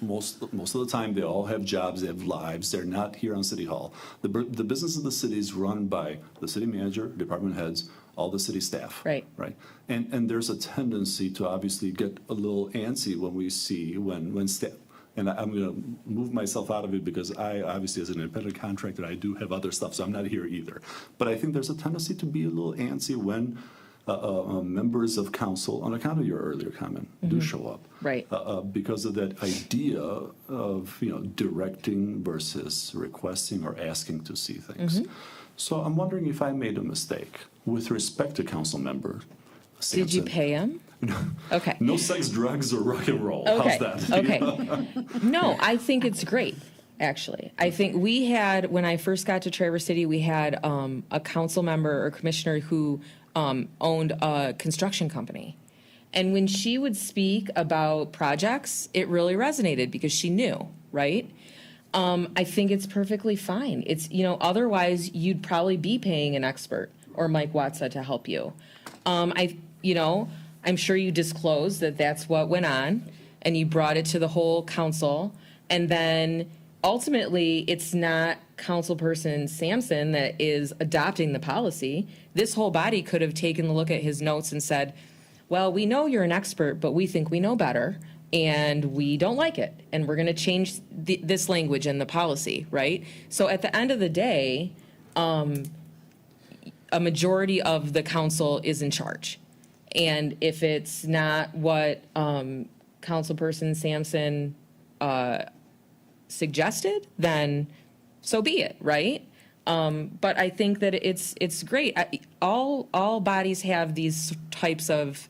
Most of the time, they all have jobs, they have lives, they're not here on City Hall. The business of the city is run by the city manager, department heads, all the city staff. Right. Right. And there's a tendency to obviously get a little antsy when we see, when staff, and I'm going to move myself out of it because I, obviously, as an independent contractor, I do have other stuff, so I'm not here either. But I think there's a tendency to be a little antsy when members of council, on account of your earlier comment, do show up. Right. Because of that idea of, directing versus requesting or asking to see things. So I'm wondering if I made a mistake with respect to council member Sampson. Did you pay him? Okay. No sex, drugs, or rock and roll. Okay. How's that? Okay. No, I think it's great, actually. I think we had, when I first got to Traverse City, we had a council member or commissioner who owned a construction company. And when she would speak about projects, it really resonated because she knew, right? I think it's perfectly fine. It's, otherwise you'd probably be paying an expert or Mike Watsa to help you. I'm sure you disclosed that that's what went on and you brought it to the whole council. And then ultimately, it's not Councilperson Sampson that is adopting the policy. This whole body could have taken a look at his notes and said, well, we know you're an expert, but we think we know better and we don't like it. And we're going to change this language in the policy, right? So at the end of the day, a majority of the council is in charge. And if it's not what Councilperson Sampson suggested, then so be it, right? But I think that it's great. All bodies have these types of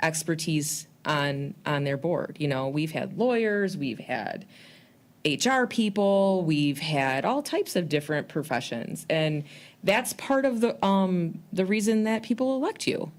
expertise on their board. We've had lawyers, we've had HR people, we've had all types of different professions, and that's part of the reason that people elect you,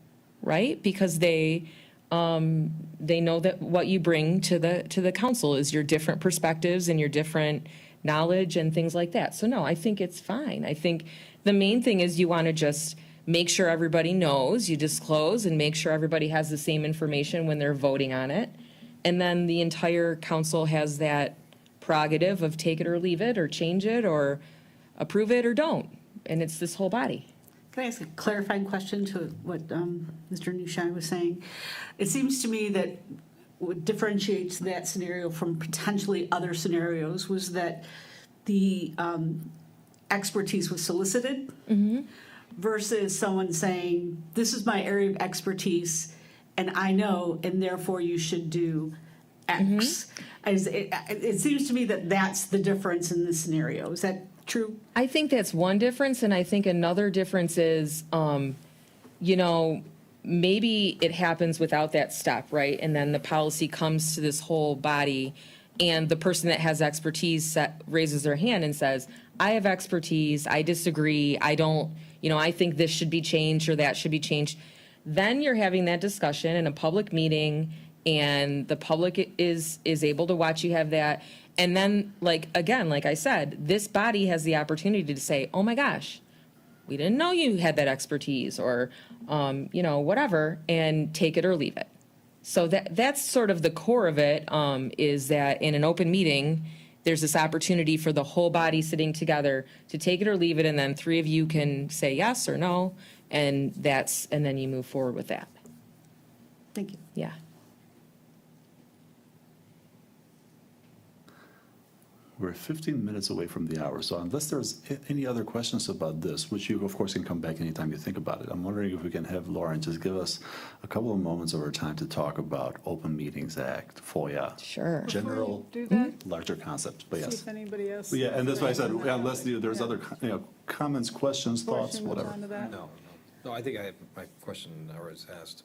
right? Because they know that what you bring to the council is your different perspectives and your different knowledge and things like that. So no, I think it's fine. I think the main thing is you want to just make sure everybody knows, you disclose, and make sure everybody has the same information when they're voting on it. And then the entire council has that prerogative of take it or leave it, or change it, or approve it or don't. And it's this whole body. Can I ask a clarifying question to what Mr. Newshine was saying? It seems to me that what differentiates that scenario from potentially other scenarios was that the expertise was solicited versus someone saying, this is my area of expertise and I know, and therefore you should do X. It seems to me that that's the difference in this scenario. Is that true? I think that's one difference, and I think another difference is, maybe it happens without that step, right? And then the policy comes to this whole body, and the person that has expertise raises their hand and says, I have expertise, I disagree, I don't, I think this should be changed or that should be changed. Then you're having that discussion in a public meeting, and the public is able to watch you have that. And then, like I said, this body has the opportunity to say, oh my gosh, we didn't know you had that expertise, or, whatever, and take it or leave it. So that's sort of the core of it, is that in an open meeting, there's this opportunity for the whole body sitting together to take it or leave it, and then three of you can say yes or no, and then you move forward with that. Thank you. Yeah. We're 15 minutes away from the hour, so unless there's any other questions about this, which you, of course, can come back anytime you think about it, I'm wondering if we can have Lauren just give us a couple of moments of our time to talk about Open Meetings Act, FOIA. Sure. General, Before you do that, larger concepts, but see yes. if anybody else. Yeah, and that's why I said, Yeah. unless there's Yeah. other, comments, questions, Before thoughts, she moves whatever. on to that. No, I think my question was asked.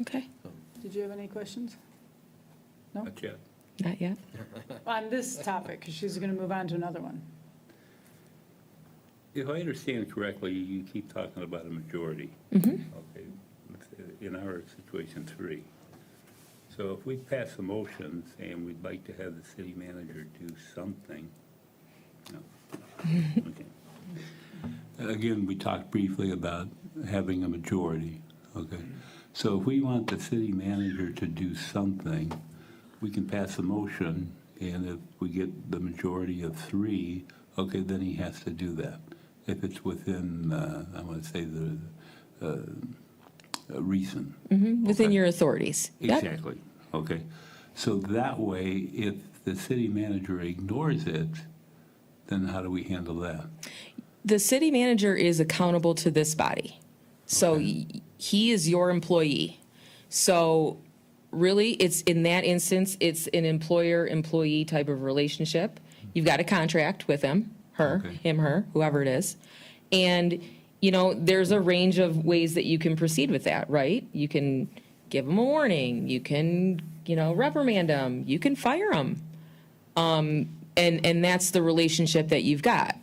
Okay. Did you have any questions? No? Not yet. Not yet. On this topic, because she's going to move on to another one. If I understand correctly, you keep talking about a majority. Mm-hmm. Okay, in our situation, 3. So if we pass a motion saying we'd like to have the city manager do something, no. Okay. Again, we talked briefly about having a majority, okay? So if we want the city manager to do something, we can pass a motion, and if we get the majority of 3, okay, then he has to do that. If it's within, I want to say, the reason. Within Okay. your authorities. Yep. Exactly, okay. So that way, if the city manager ignores it, then how do we handle that? The city manager is accountable to this body. So he is your employee. So really, it's in that instance, it's an employer-employee type of relationship. You've got a contract with him, her, Okay. him, her, whoever it is. And, there's a range of ways that you can proceed with that, right? You can give him a warning. You can, reprimand him. You can fire him. And that's the relationship that you've got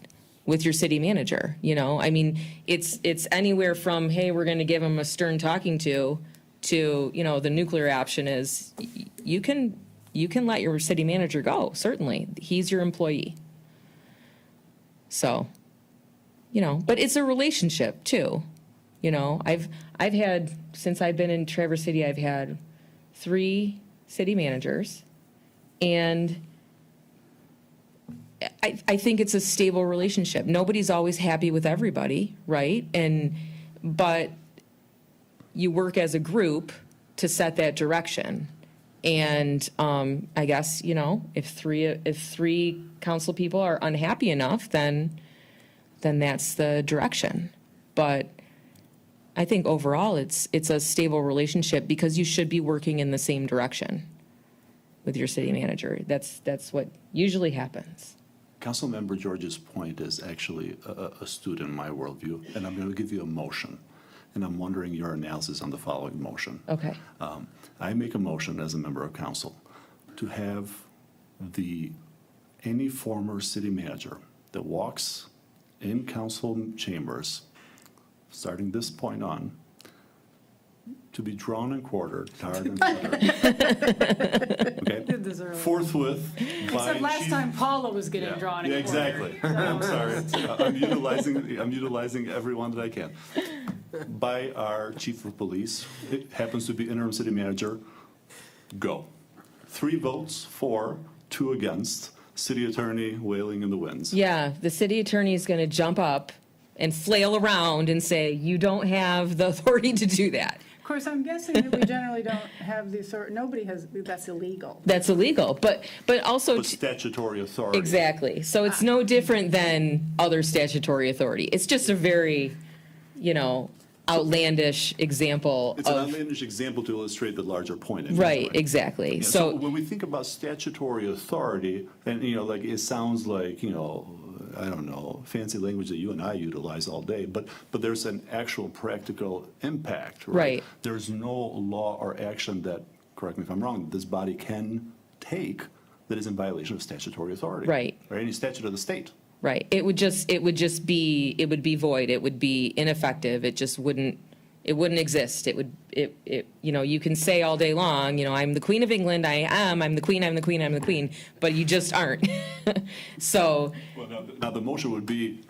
with your city manager, it's anywhere from, hey, we're going to give him a stern talking to, the nuclear option is you can let your city manager go. Certainly. He's your employee. So, but it's a relationship too. I've had, since I've been in Traverse City, I've had 3 city managers, and I think it's a stable relationship. Nobody's always happy with everybody, right? But you work as a group to set that direction. And I guess, if three council people are unhappy enough, then that's the direction. But I think overall it's a stable relationship because you should be working in the same direction with your city manager. That's what usually happens. Councilmember George's point is actually astute in my worldview, and I'm going to give you a motion. And I'm wondering your analysis on the following motion. Okay. I make a motion as a member of council to have any former city manager that walks in council chambers, starting this point on, to be drawn and quartered, tarred and feathered. Okay? Did this earlier. Forthwith. Except last time Paula was getting drawn and Yeah, quartered. exactly. I'm sorry. I'm utilizing everyone that I can. By our chief of police, it happens to be interim city manager, go. 3 votes for, 2 against, city attorney wailing in the winds. Yeah, the city attorney is going to jump up and flail around and say, you don't have the authority to do that. Of course, I'm guessing that we generally don't have the authority, nobody has, that's illegal. That's illegal, but also. But statutory authority. Exactly. So it's no different than other statutory authority. It's just a very, outlandish example It's an of. outlandish example to illustrate the larger point. I mean, Right, exactly. Yeah, So, when we think about statutory authority, and, like, it sounds like, I don't know, fancy language that you and I utilize all day, but there's an actual practical impact, right? Right. There's no law or action that, correct me if I'm wrong, this body can take that is in violation of statutory authority. Right. Or any statute of the state. right, it would be void, it would be ineffective, it just wouldn't exist. You can say all day long, I'm the Queen of England, I'm the Queen, I'm the Queen, I'm the Queen, but you just aren't. So, Well, now the motion would be,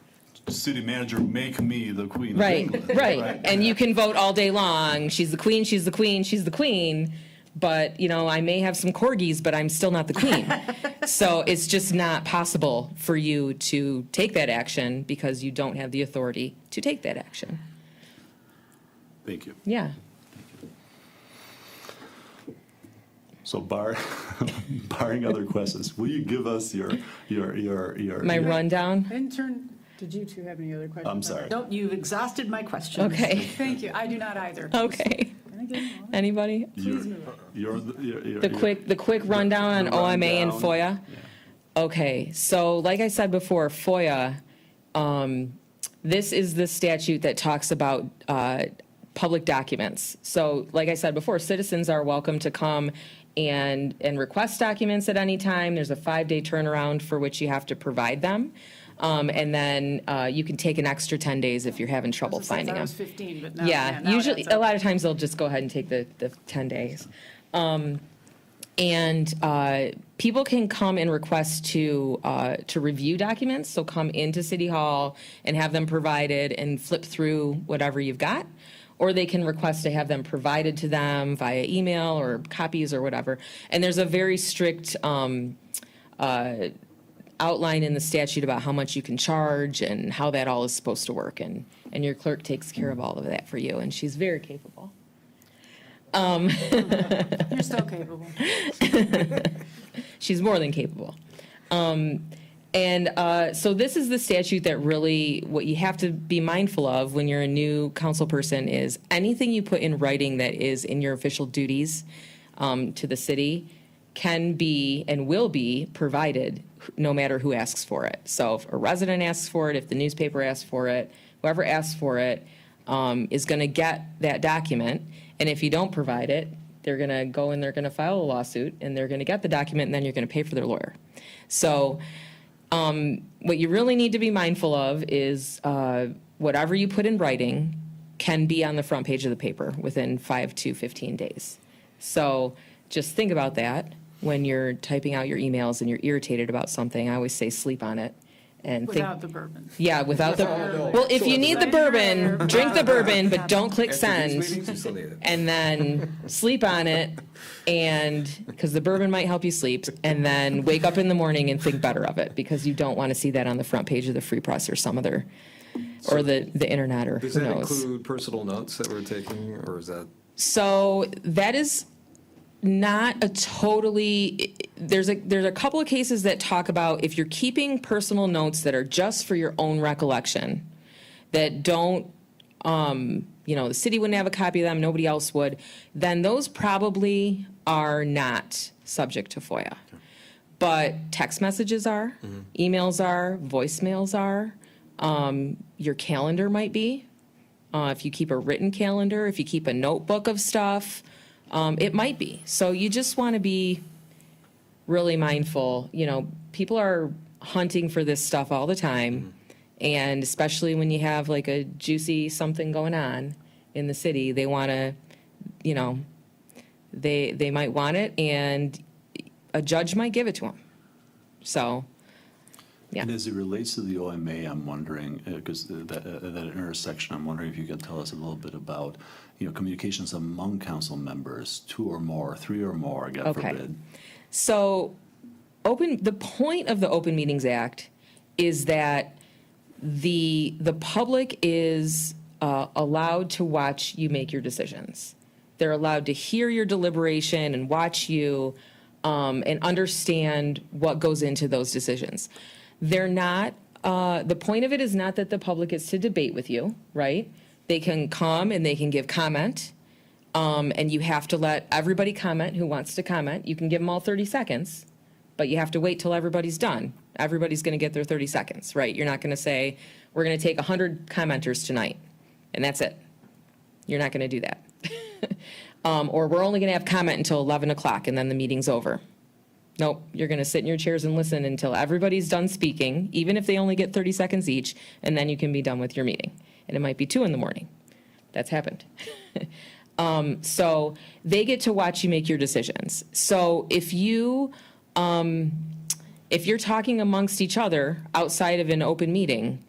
city manager, make me the Queen of right, England. right, and you can vote all day long, she's the Queen, she's the Queen, she's the Queen, but, I may have some corgis, but I'm still not the Queen. So it's just not possible for you to take that action because you don't have the authority to take that action. Thank you. Yeah. So barring other questions, will you give us your My rundown? Intern, did you two have any other questions? I'm sorry. Nope, you've exhausted my questions. Okay, Thank you, I do not either. okay. And again, Anybody? please move on. The quick rundown on OMA and rundown. FOIA? Okay, so like I said before, FOIA, this is the statute that talks about public documents. So like I said before, citizens are welcome to come and request documents at any time. There's a 5-day turnaround for which you have to provide them. And then you can take an extra 10 days if you're having trouble Since finding I them. was 15, but now. Yeah, now it usually, adds up. a lot of times they'll just go ahead and take the 10 days. And people can come and request to review documents, so come into City Hall and have them provided and flip through whatever you've got. Or they can request to have them provided to them via email or copies or whatever. And there's a very strict outline in the statute about how much you can charge and how that all is supposed to work. And your clerk takes care of all of that for you, and she's very capable. You're still capable. She's more than capable. So this is the statute that really, what you have to be mindful of when you're a new council person is anything you put in writing that is in your official duties to the city can be and will be provided no matter who asks for it. So if a resident asks for it, if the newspaper asks for it, whoever asks for it is going to get that document. And if you don't provide it, they're going to go and they're going to file a lawsuit and they're going to get the document and then you're going to pay for their lawyer. So what you really need to be mindful of is whatever you put in writing can be on the front page of the paper within 5 to 15 days. So just think about that when you're typing out your emails and you're irritated about something. I always say sleep on it. And Without the bourbon. Yeah, without the, no. well, if you need the bourbon, drink the bourbon, but don't click After these send. meetings, you still need it. And then sleep on it, and, because the bourbon might help you sleep, and then wake up in the morning and think better of it, because you don't want to see that on the front page of the Free Press or some other, or the internet, or Does who that knows. include personal notes that we're taking, or is that? So that is not a totally, there's a couple of cases that talk about if you're keeping personal notes that are just for your own recollection, that don't, the city wouldn't have a copy of them, nobody else would, then those probably are not subject to FOIA. But text messages are, emails are, voicemails are, your calendar might be. If you keep a written calendar, if you keep a notebook of stuff, it might be. So you just want to be really mindful. People are hunting for this stuff all the time. And especially when you have like a juicy something going on in the city, they want to, they might want it, and a judge might give it to them. So, yeah. And as it relates to the OMA, I'm wondering, because that intersection, I'm wondering if you could tell us a little bit about, communications among council members, 2 or more, 3 or more, God Okay. forbid. So the point of the Open Meetings Act is that the public is allowed to watch you make your decisions. They're allowed to hear your deliberation and watch you and understand what goes into those decisions. They're not, the point of it is not that the public gets to debate with you, right? They can come and they can give comment, and you have to let everybody comment who wants to comment. You can give them all 30 seconds, but you have to wait till everybody's done. Everybody's going to get their 30 seconds, right? You're not going to say, we're going to take 100 commenters tonight, and that's it. You're not going to do that. Or we're only going to have comment until 11 o'clock, and then the meeting's over. Nope, you're going to sit in your chairs and listen until everybody's done speaking, even if they only get 30 seconds each, and then you can be done with your meeting. And it might be 2 a.m. That's happened. So they get to watch you make your decisions. So if you're talking amongst each other outside of an open meeting,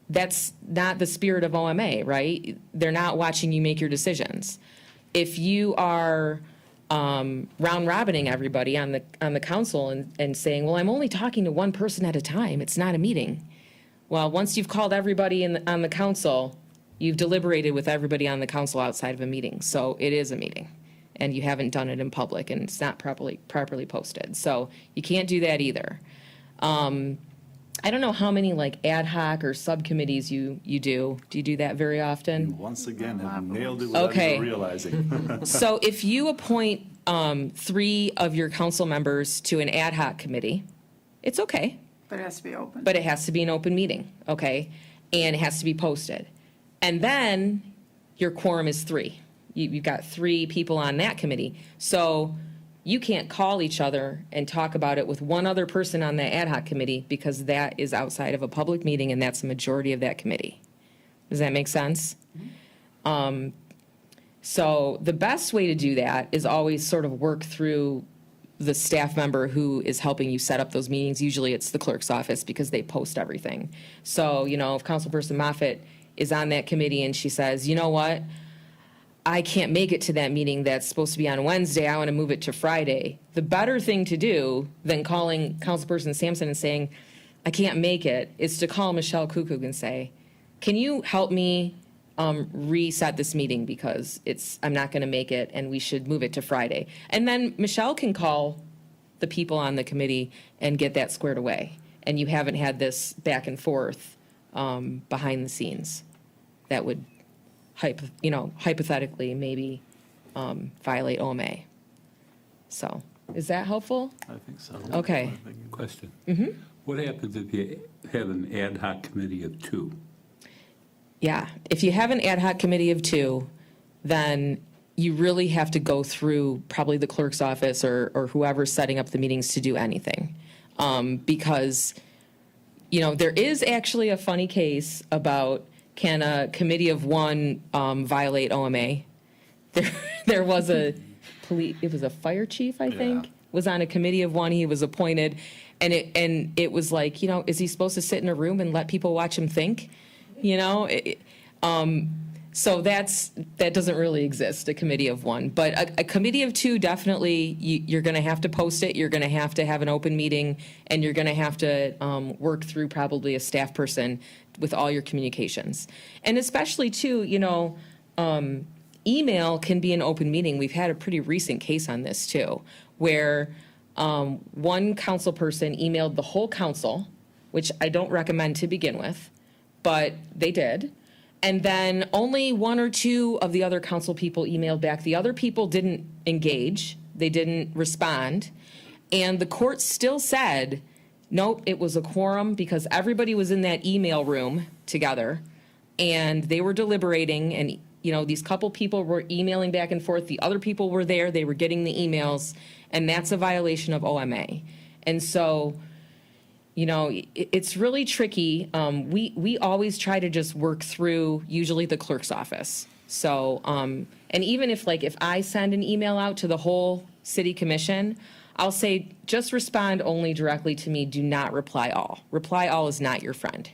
that's not the spirit of OMA, right? They're not watching you make your decisions. If you are round robining everybody on the council and saying, well, I'm only talking to one person at a time, it's not a meeting. Well, once you've called everybody on the council, you've deliberated with everybody on the council outside of a meeting. So it is a meeting, and you haven't done it in public, and it's not properly posted. So you can't do that either. I don't know how many like ad hoc or subcommittees you do. Do you do that very often? You once again have nailed it without Okay. even realizing. So if you appoint 3 of your council members to an ad hoc committee, it's okay, But it has to be open. but it has to be an open meeting, okay? And it has to be posted. And then your quorum is 3. You've got 3 people on that committee. So you can't call each other and talk about it with one other person on the ad hoc committee because that is outside of a public meeting and that's the majority of that committee. Does that make sense? So the best way to do that is always sort of work through the staff member who is helping you set up those meetings. Usually it's the clerk's office because they post everything. So, if Councilperson Moffitt is on that committee and she says, you know what? I can't make it to that meeting that's supposed to be on Wednesday. I want to move it to Friday. The better thing to do than calling Councilperson Sampson and saying, I can't make it, is to call Michelle Kukuk and say, can you help me reset this meeting because I'm not going to make it and we should move it to Friday. And then Michelle can call the people on the committee and get that squared away. And you haven't had this back and forth behind the scenes that would hypothetically maybe violate OMA. So, is that helpful? I think so. Okay. Question. What happens if you have an ad hoc committee of 2? Yeah, if you have an ad hoc committee of 2, then you really have to go through probably the clerk's office or whoever's setting up the meetings to do anything. Because, there is actually a funny case about can a committee of 1 violate OMA? There was it was a fire chief, I think, Yeah. was on a committee of 1. He was appointed, and it was like, is he supposed to sit in a room and let people watch him think? So that doesn't really exist, a committee of 1. But a committee of 2, definitely, you're going to have to post it, you're going to have an open meeting, and you're going to have to work through probably a staff person with all your communications. And especially, too, email can be an open meeting. We've had a pretty recent case on this, too, where one council person emailed the whole council, which I don't recommend to begin with, but they did. And then only 1 or 2 of the other council people emailed back. The other people didn't engage. They didn't respond. And the court still said, nope, it was a quorum because everybody was in that email room together and they were deliberating and, these couple people were emailing back and forth. The other people were there. They were getting the emails, and that's a violation of OMA. And so, it's really tricky. We always try to just work through usually the clerk's office. So, and even if I send an email out to the whole city commission, I'll say, just respond only directly to me. Do not reply all. Reply all is not your friend.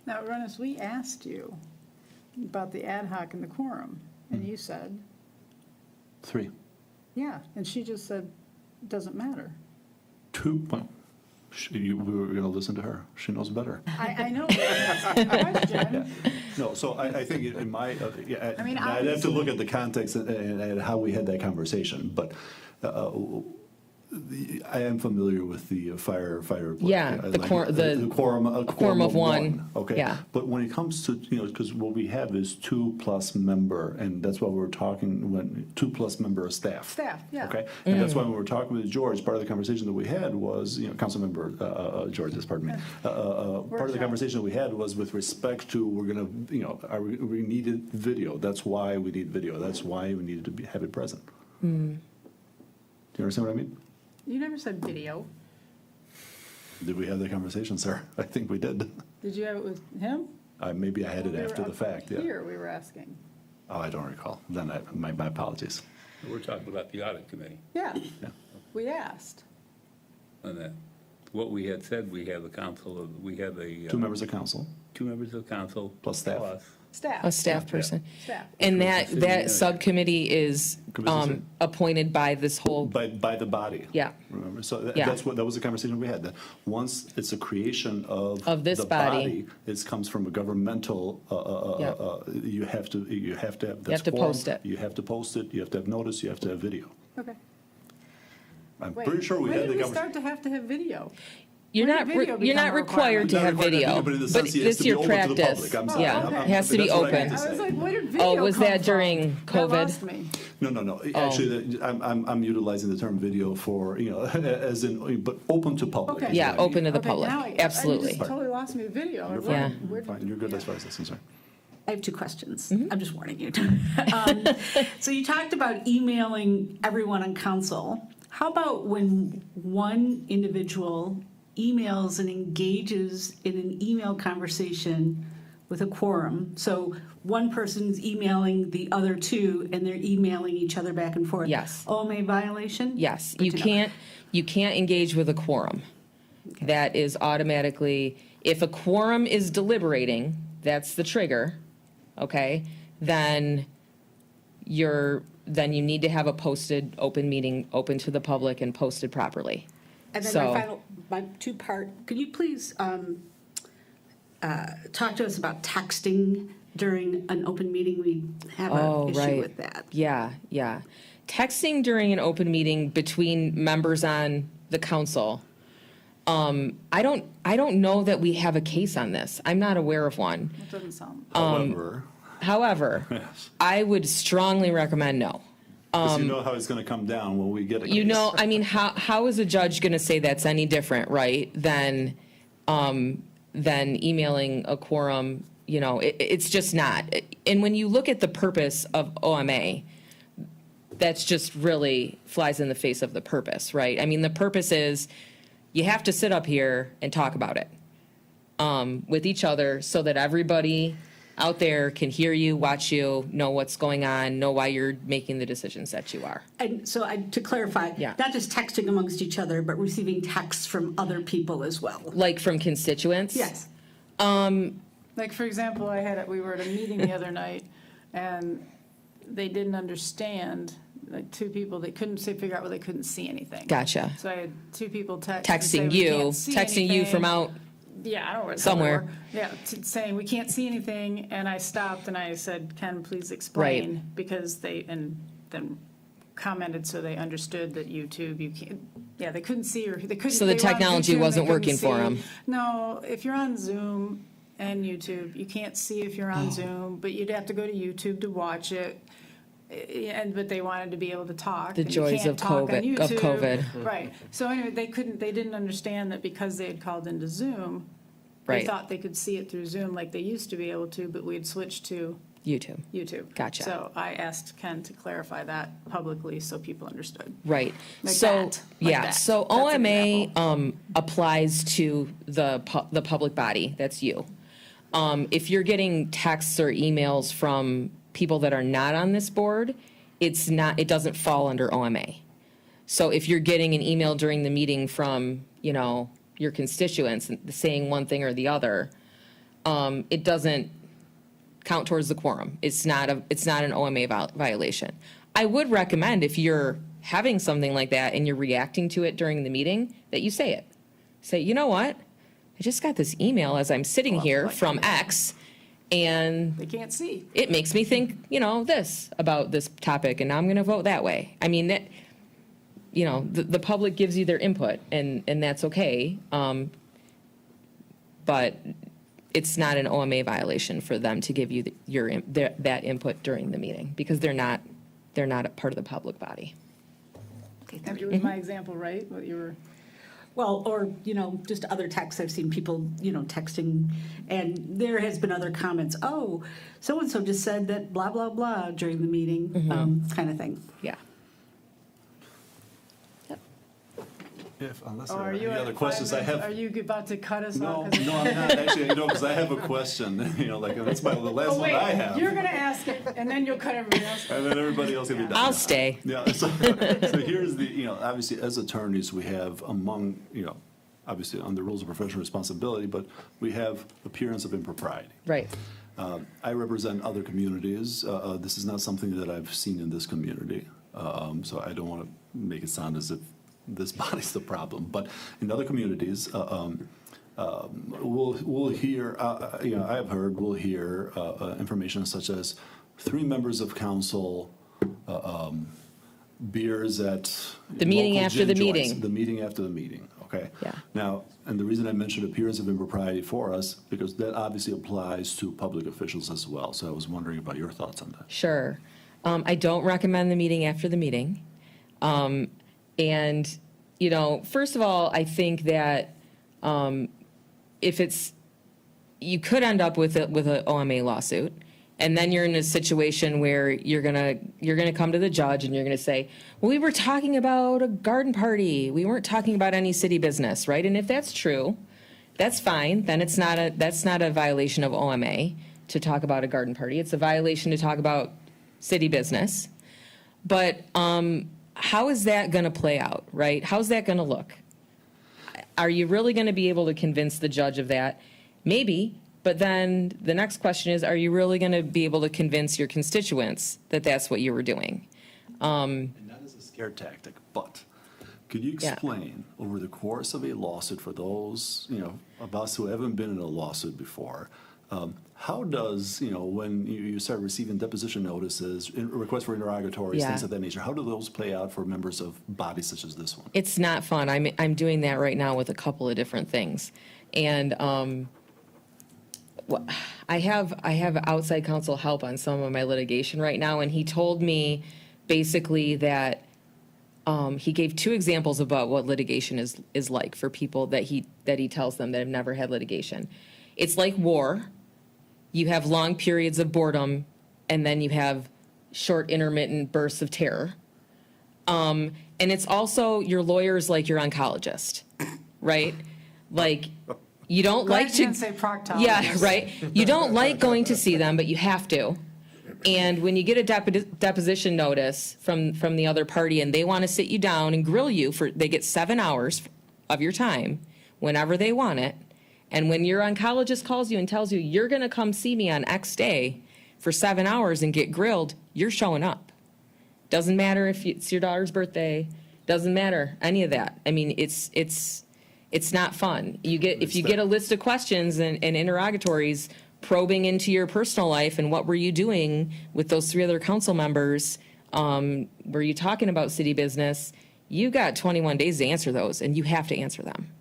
Now, Rennis, we asked you about the ad hoc and the quorum, and you said, 3. yeah, and she just said, doesn't matter. we were going to listen to her. She knows better. I know. That's the question. No, so I think in my, I mean, I'd have to look at the context and how we had that conversation, but I am familiar with the firefighter. Yeah, the quorum of one. Okay. Yeah. But when it comes to, because what we have is 2+ member, and that's why we're talking, 2+ member of staff. Staff, yeah. Okay? And that's why when we were talking with George, part of the conversation that we had was, Councilmember George, pardon me. Part of the Workshop. conversation that we had was with respect to, we're going to, we needed video. That's why we need video. That's why we needed to have it present. Do you understand what I mean? You never said video. Did we have that conversation, sir? I think we did. Did you have it with him? Maybe I had it We were after the up fact, yeah. Here, we were asking. Oh, I don't recall. Then my apologies. We're talking about the Audit Committee Yeah, Yeah. we asked. on that. What we had said, we have we have a. 2 members of council. 2 members of council. Plus staff. Staff. A staff person. Staff. And City that manager. subcommittee is Commissioner? appointed by this whole, By the body. Yeah. Remember? So Yeah. that was the conversation we had. That once it's a creation of this the body. it comes from a governmental, Yeah. you have to have, that's to quorum, post it. You have to post it, you have to have notice, you have to have video. Okay. I'm Wait, pretty sure we when had the did we conversation. start to have video? you're When not, did video you're not become a requirement? required to Not have required to video, but in the but sense it has it's to be your open to the practice. public. I'm sorry. Yeah, okay. it has to be That's what I open. meant to I was say. like, where did video was come that from? during That COVID? lost me. No. Oh. Actually, I'm utilizing the term video for, as in, but open to public. Okay. is Yeah, what I mean. open to the Okay, public, now I absolutely. just totally lost me with video. You're Yeah. fine. You're fine. You're good as far as that's concerned. I have 2 questions. Mm-hmm. I'm just warning you. So you talked about emailing everyone on council. How about when one individual emails and engages in an email conversation with a quorum? So one person's emailing the other 2 and they're emailing each other back and forth. Yes. OMA violation? Yes, Good you to know. can't engage with a quorum. That is automatically, if a quorum is deliberating, that's the trigger, okay? Then you need to have a posted open meeting, open to the public and posted properly. And then So- my 2-part, could you please talk to us about texting during an open meeting? We have an issue with that. Yeah. Texting during an open meeting between members on the council, I don't know that we have a case on this. I'm not aware of one. That doesn't sound. However, However, yes. I would strongly recommend no. Because you know how it's going to come down when we get a case. You know, I mean, how is a judge going to say that's any different, right, than emailing a quorum? It's just not. And when you look at the purpose of OMA, that's just really flies in the face of the purpose, right? I mean, the purpose is you have to sit up here and talk about it with each other so that everybody out there can hear you, watch you, know what's going on, know why you're making the decisions that you are. And so to clarify, Yeah. not just texting amongst each other, but receiving texts from other people as well. Like from constituents? Yes. Like, for example, we were at a meeting the other night, and they didn't understand, like 2 people, they couldn't figure out why they couldn't see anything. Gotcha. So I had 2 people text. and say, Texting "We you, can't see texting you anything." from out, Yeah, I don't know where the somewhere. hell they were. Yeah, saying, we can't see anything, and I stopped and I said, Ken, please explain. Right. Because and then commented so they understood that YouTube, you can't, yeah, they couldn't see, or they couldn't. So the they were on technology YouTube and they wasn't couldn't working for see. 'em. No, if you're on Zoom and YouTube, you can't see if you're Oh. on Zoom, but you'd have to go to YouTube to watch it. But they wanted to be able to talk. The and you joys can't of talk on COVID- of YouTube. COVID. Right. So anyway, they didn't understand that because they had called into Zoom, they Right. thought they could see it through Zoom like they used to be able to, but we had switched to YouTube. YouTube. Gotcha. So I asked Ken to clarify that publicly so people understood. Right. Like So, that, like yeah, that. so That's an OMA example. applies to the public body, that's you. If you're getting texts or emails from people that are not on this board, it doesn't fall under OMA. So if you're getting an email during the meeting from, your constituents saying one thing or the other, it doesn't count towards the quorum. It's not an OMA violation. I would recommend if you're having something like that and you're reacting to it during the meeting, that you say it. Say, you know what? I just got this email as I'm sitting here from X, and They can't see. it makes me think, this about this topic, and now I'm going to vote that way. I mean, that, the public gives you their input, and that's okay. But it's not an OMA violation for them to give you that input during the meeting, because they're not a part of the public body. Andrew, was my example right? What you were, Well, or, just other texts, I've seen people, texting, and there has been other comments, oh, so-and-so just said that blah, blah, blah during the meeting, kind of thing. Yeah. Unless oh, there are are you any at other 5 questions, I minutes? have. Are you about to cut us No, off? 'Cause- no, I'm not actually, because I have a question, that's the last Oh, one I wait, have. you're gonna ask it, and then you'll cut everybody else. And then everybody else can be done. I'll stay. Yeah, so here's the, obviously, as attorneys, we have among, obviously, under rules of professional responsibility, but we have appearance of impropriety. Right. I represent other communities. This is not something that I've seen in this community. So I don't want to make it sound as if this body's the problem. But in other communities, we'll hear, I have heard, we'll hear information such as 3 members of council, beers at The meeting local after the gin joints. meeting. The meeting after the meeting, okay? Yeah. Now, and the reason I mentioned appearance of impropriety for us, because that obviously applies to public officials as well. So I was wondering about your thoughts on that. Sure. I don't recommend the meeting after the meeting. And, first of all, I think that you could end up with an OMA lawsuit, and then you're in a situation where you're gonna come to the judge and you're gonna say, well, we were talking about a garden party. We weren't talking about any city business, right? And if that's true, that's fine. Then that's not a violation of OMA to talk about a garden party. It's a violation to talk about city business. But how is that going to play out, right? How's that going to look? Are you really going to be able to convince the judge of that? Maybe, but then the next question is, are you really going to be able to convince your constituents that that's what you were doing? And not as a scare tactic, but could you Yeah. explain over the course of a lawsuit for those, of us who haven't been in a lawsuit before, how does, when you start receiving deposition notices, requests for interrogatories, Yeah. things of that nature, how do those play out for members of bodies such as this one? It's not fun. I'm doing that right now with a couple of different things. And I have outside counsel help on some of my litigation right now, and he told me basically that he gave 2 examples about what litigation is like for people that he tells them that have never had litigation. It's like war. You have long periods of boredom, and then you have short intermittent bursts of terror. And it's also your lawyer's like your oncologist, right? Like, you don't Glad like you to. didn't say proctologist. Yeah, right. You don't like going to see them, but you have to. And when you get a deposition notice from the other party and they want to sit you down and grill you they get 7 hours of your time whenever they want it. And when your oncologist calls you and tells you you're going to come see me on X day for 7 hours and get grilled, you're showing up. Doesn't matter if it's your daughter's birthday. Doesn't matter any of that. I mean, it's not fun. If you get a list of questions and interrogatories probing into your personal life and what were you doing with those 3 other council members, were you talking about city business? You got 21 days to answer those, and you have to answer them.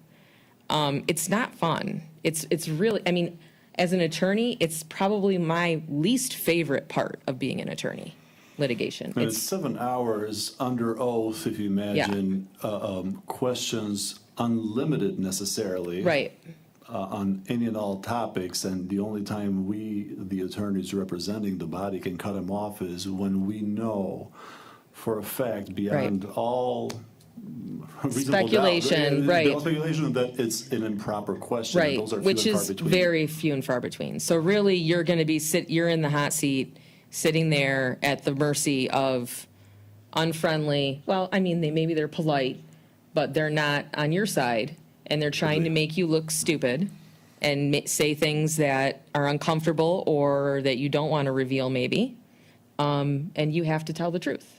It's not fun. It's really, I mean, as an attorney, it's probably my least favorite part of being an attorney, litigation. And it's 7 hours under oath, if you imagine, questions unlimited necessarily. Right. On any and all topics, and the only time we, the attorneys representing the body, can cut them off is when we know for a fact, beyond all reasonable Speculation, doubt, right. beyond speculation, that it's an improper question. Right, Those are few which and far is between. very few and far between. So really, you're going to be you're in the hot seat, sitting there at the mercy of unfriendly. Well, I mean, maybe they're polite, but they're not on your side, and they're trying to make you look stupid and say things that are uncomfortable or that you don't want to reveal, maybe. And you have to tell the truth.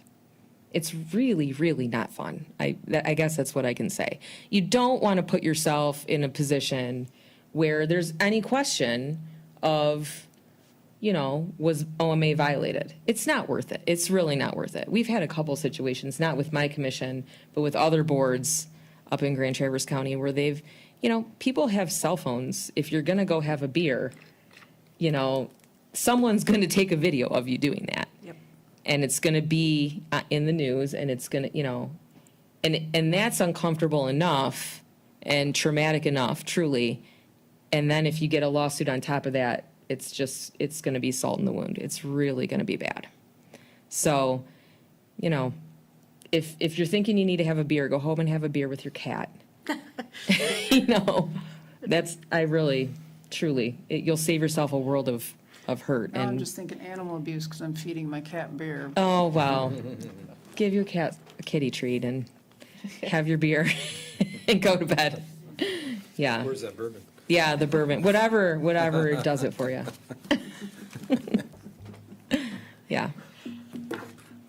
It's really, really not fun. I guess that's what I can say. You don't want to put yourself in a position where there's any question of, was OMA violated? It's not worth it. It's really not worth it. We've had a couple situations, not with my commission, but with other boards up in Grand Traverse County where they've, people have cell phones. If you're going to go have a beer, someone's going to take a video of you doing that. Yep. And it's going to be in the news, and it's going to, and that's uncomfortable enough and traumatic enough, truly. And then if you get a lawsuit on top of that, it's going to be salt in the wound. It's really going to be bad. So, if you're thinking you need to have a beer, go home and have a beer with your cat. You'll save yourself a world of hurt. Now I'm And just thinking animal abuse because I'm feeding my cat beer. oh, well, give your cat a kitty treat and have your beer and go to bed. Yeah. Where's that bourbon? Yeah, the bourbon, whatever does it for you. Yeah.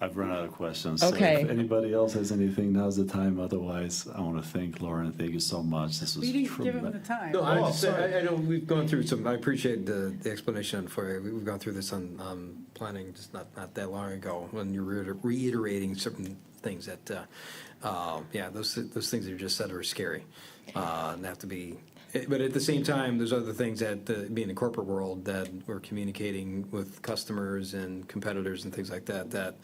I've run out of questions. Okay. So if anybody else has anything, now's the time. Otherwise, I want to thank Lauren. Thank you so much. This was We didn't give him the tremendous. time. No, I Oh, just, sorry. I know we've gone through some, I appreciate the explanation for you. We've gone through this on planning just not that long ago when you're reiterating certain things that, those things that you just said are scary. And have to be, but at the same time, there's other things that, being in the corporate world, that we're communicating with customers and competitors and things like that,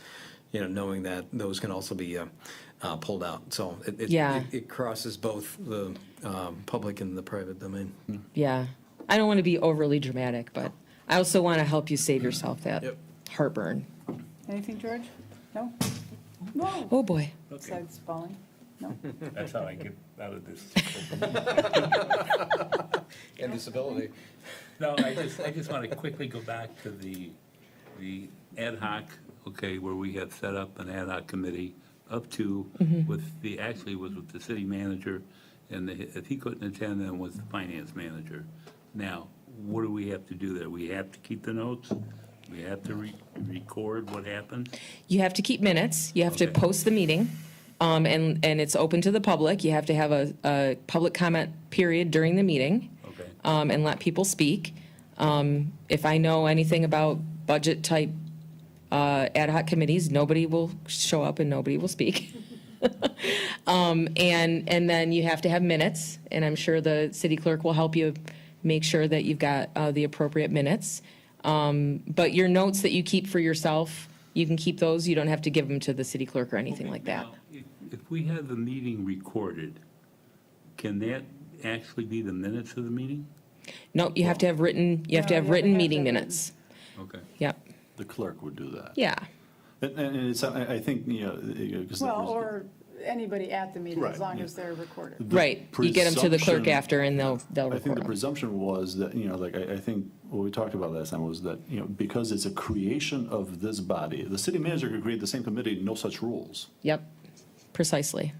knowing that those can also be pulled out. So it crosses both the public and the private domain. Yeah. I don't want to be overly dramatic, but I also want to help you save yourself that Yep. heartburn. Anything, George? No? No. Oh, boy. Besides falling? No? That's how I get out of this. And disability. No, I just want to quickly go back to the ad hoc, where we have set up an ad hoc committee up to actually was with the city manager, and if he couldn't attend, then was the finance manager. Now, what do we have to do there? We have to keep the notes? We have to record what happened? You have to keep minutes. You have to Okay. post the meeting, and it's open to the public. You have to have a public comment period during the meeting, Okay. and let people speak. If I know anything about budget-type ad hoc committees, nobody will show up and nobody will speak. And then you have to have minutes, and I'm sure the city clerk will help you make sure that you've got the appropriate minutes. But your notes that you keep for yourself, you can keep those. You don't have to give them to the city clerk or anything like that. Now, if we have the meeting recorded, can that actually be the minutes of the meeting? No, you have to have written, you have to No, have you have to written have meeting the written. minutes. Okay. Yep, The clerk would do that. yeah. And it's, I think, because. Well, or anybody at the meeting, Right, as long yeah. as they're recorded. The Right, you get them to the clerk presumption- after and they'll I think record the them. presumption was that, I think what we talked about last time was that, because it's a creation of this body, the city manager could create the same committee, no such rules. Yep, precisely.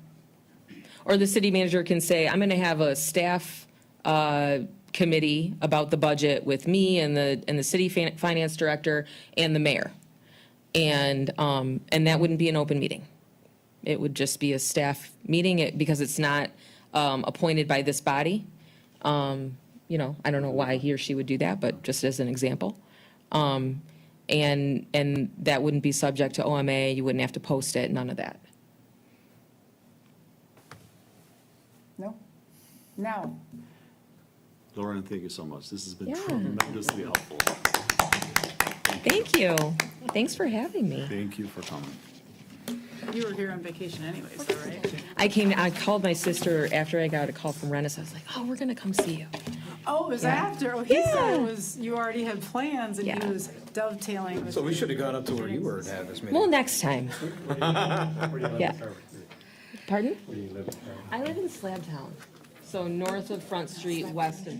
Or the city manager can say, I'm going to have a staff committee about the budget with me and the city finance director and the mayor. And that wouldn't be an open meeting. It would just be a staff meeting because it's not appointed by this body. I don't know why he or she would do that, but just as an example. And that wouldn't be subject to OMA. You wouldn't have to post it, none of that. No? Now, Lauren, thank you so much. This has been Yeah. tremendously helpful. Thank you. Thanks for having me. Thank you for coming. you were here on vacation anyways, though, right? I called my sister after I got a call from Rennes. I was like, oh, we're going to come see you. Oh, it was Yeah. after. Oh, he said Yeah. it was, you already had plans and Yeah. he was dovetailing with. So we should have gone up to where you were and had this meeting. Well, next time. Yeah. Pardon? I live in Slabtown, so north of Front Street, west of.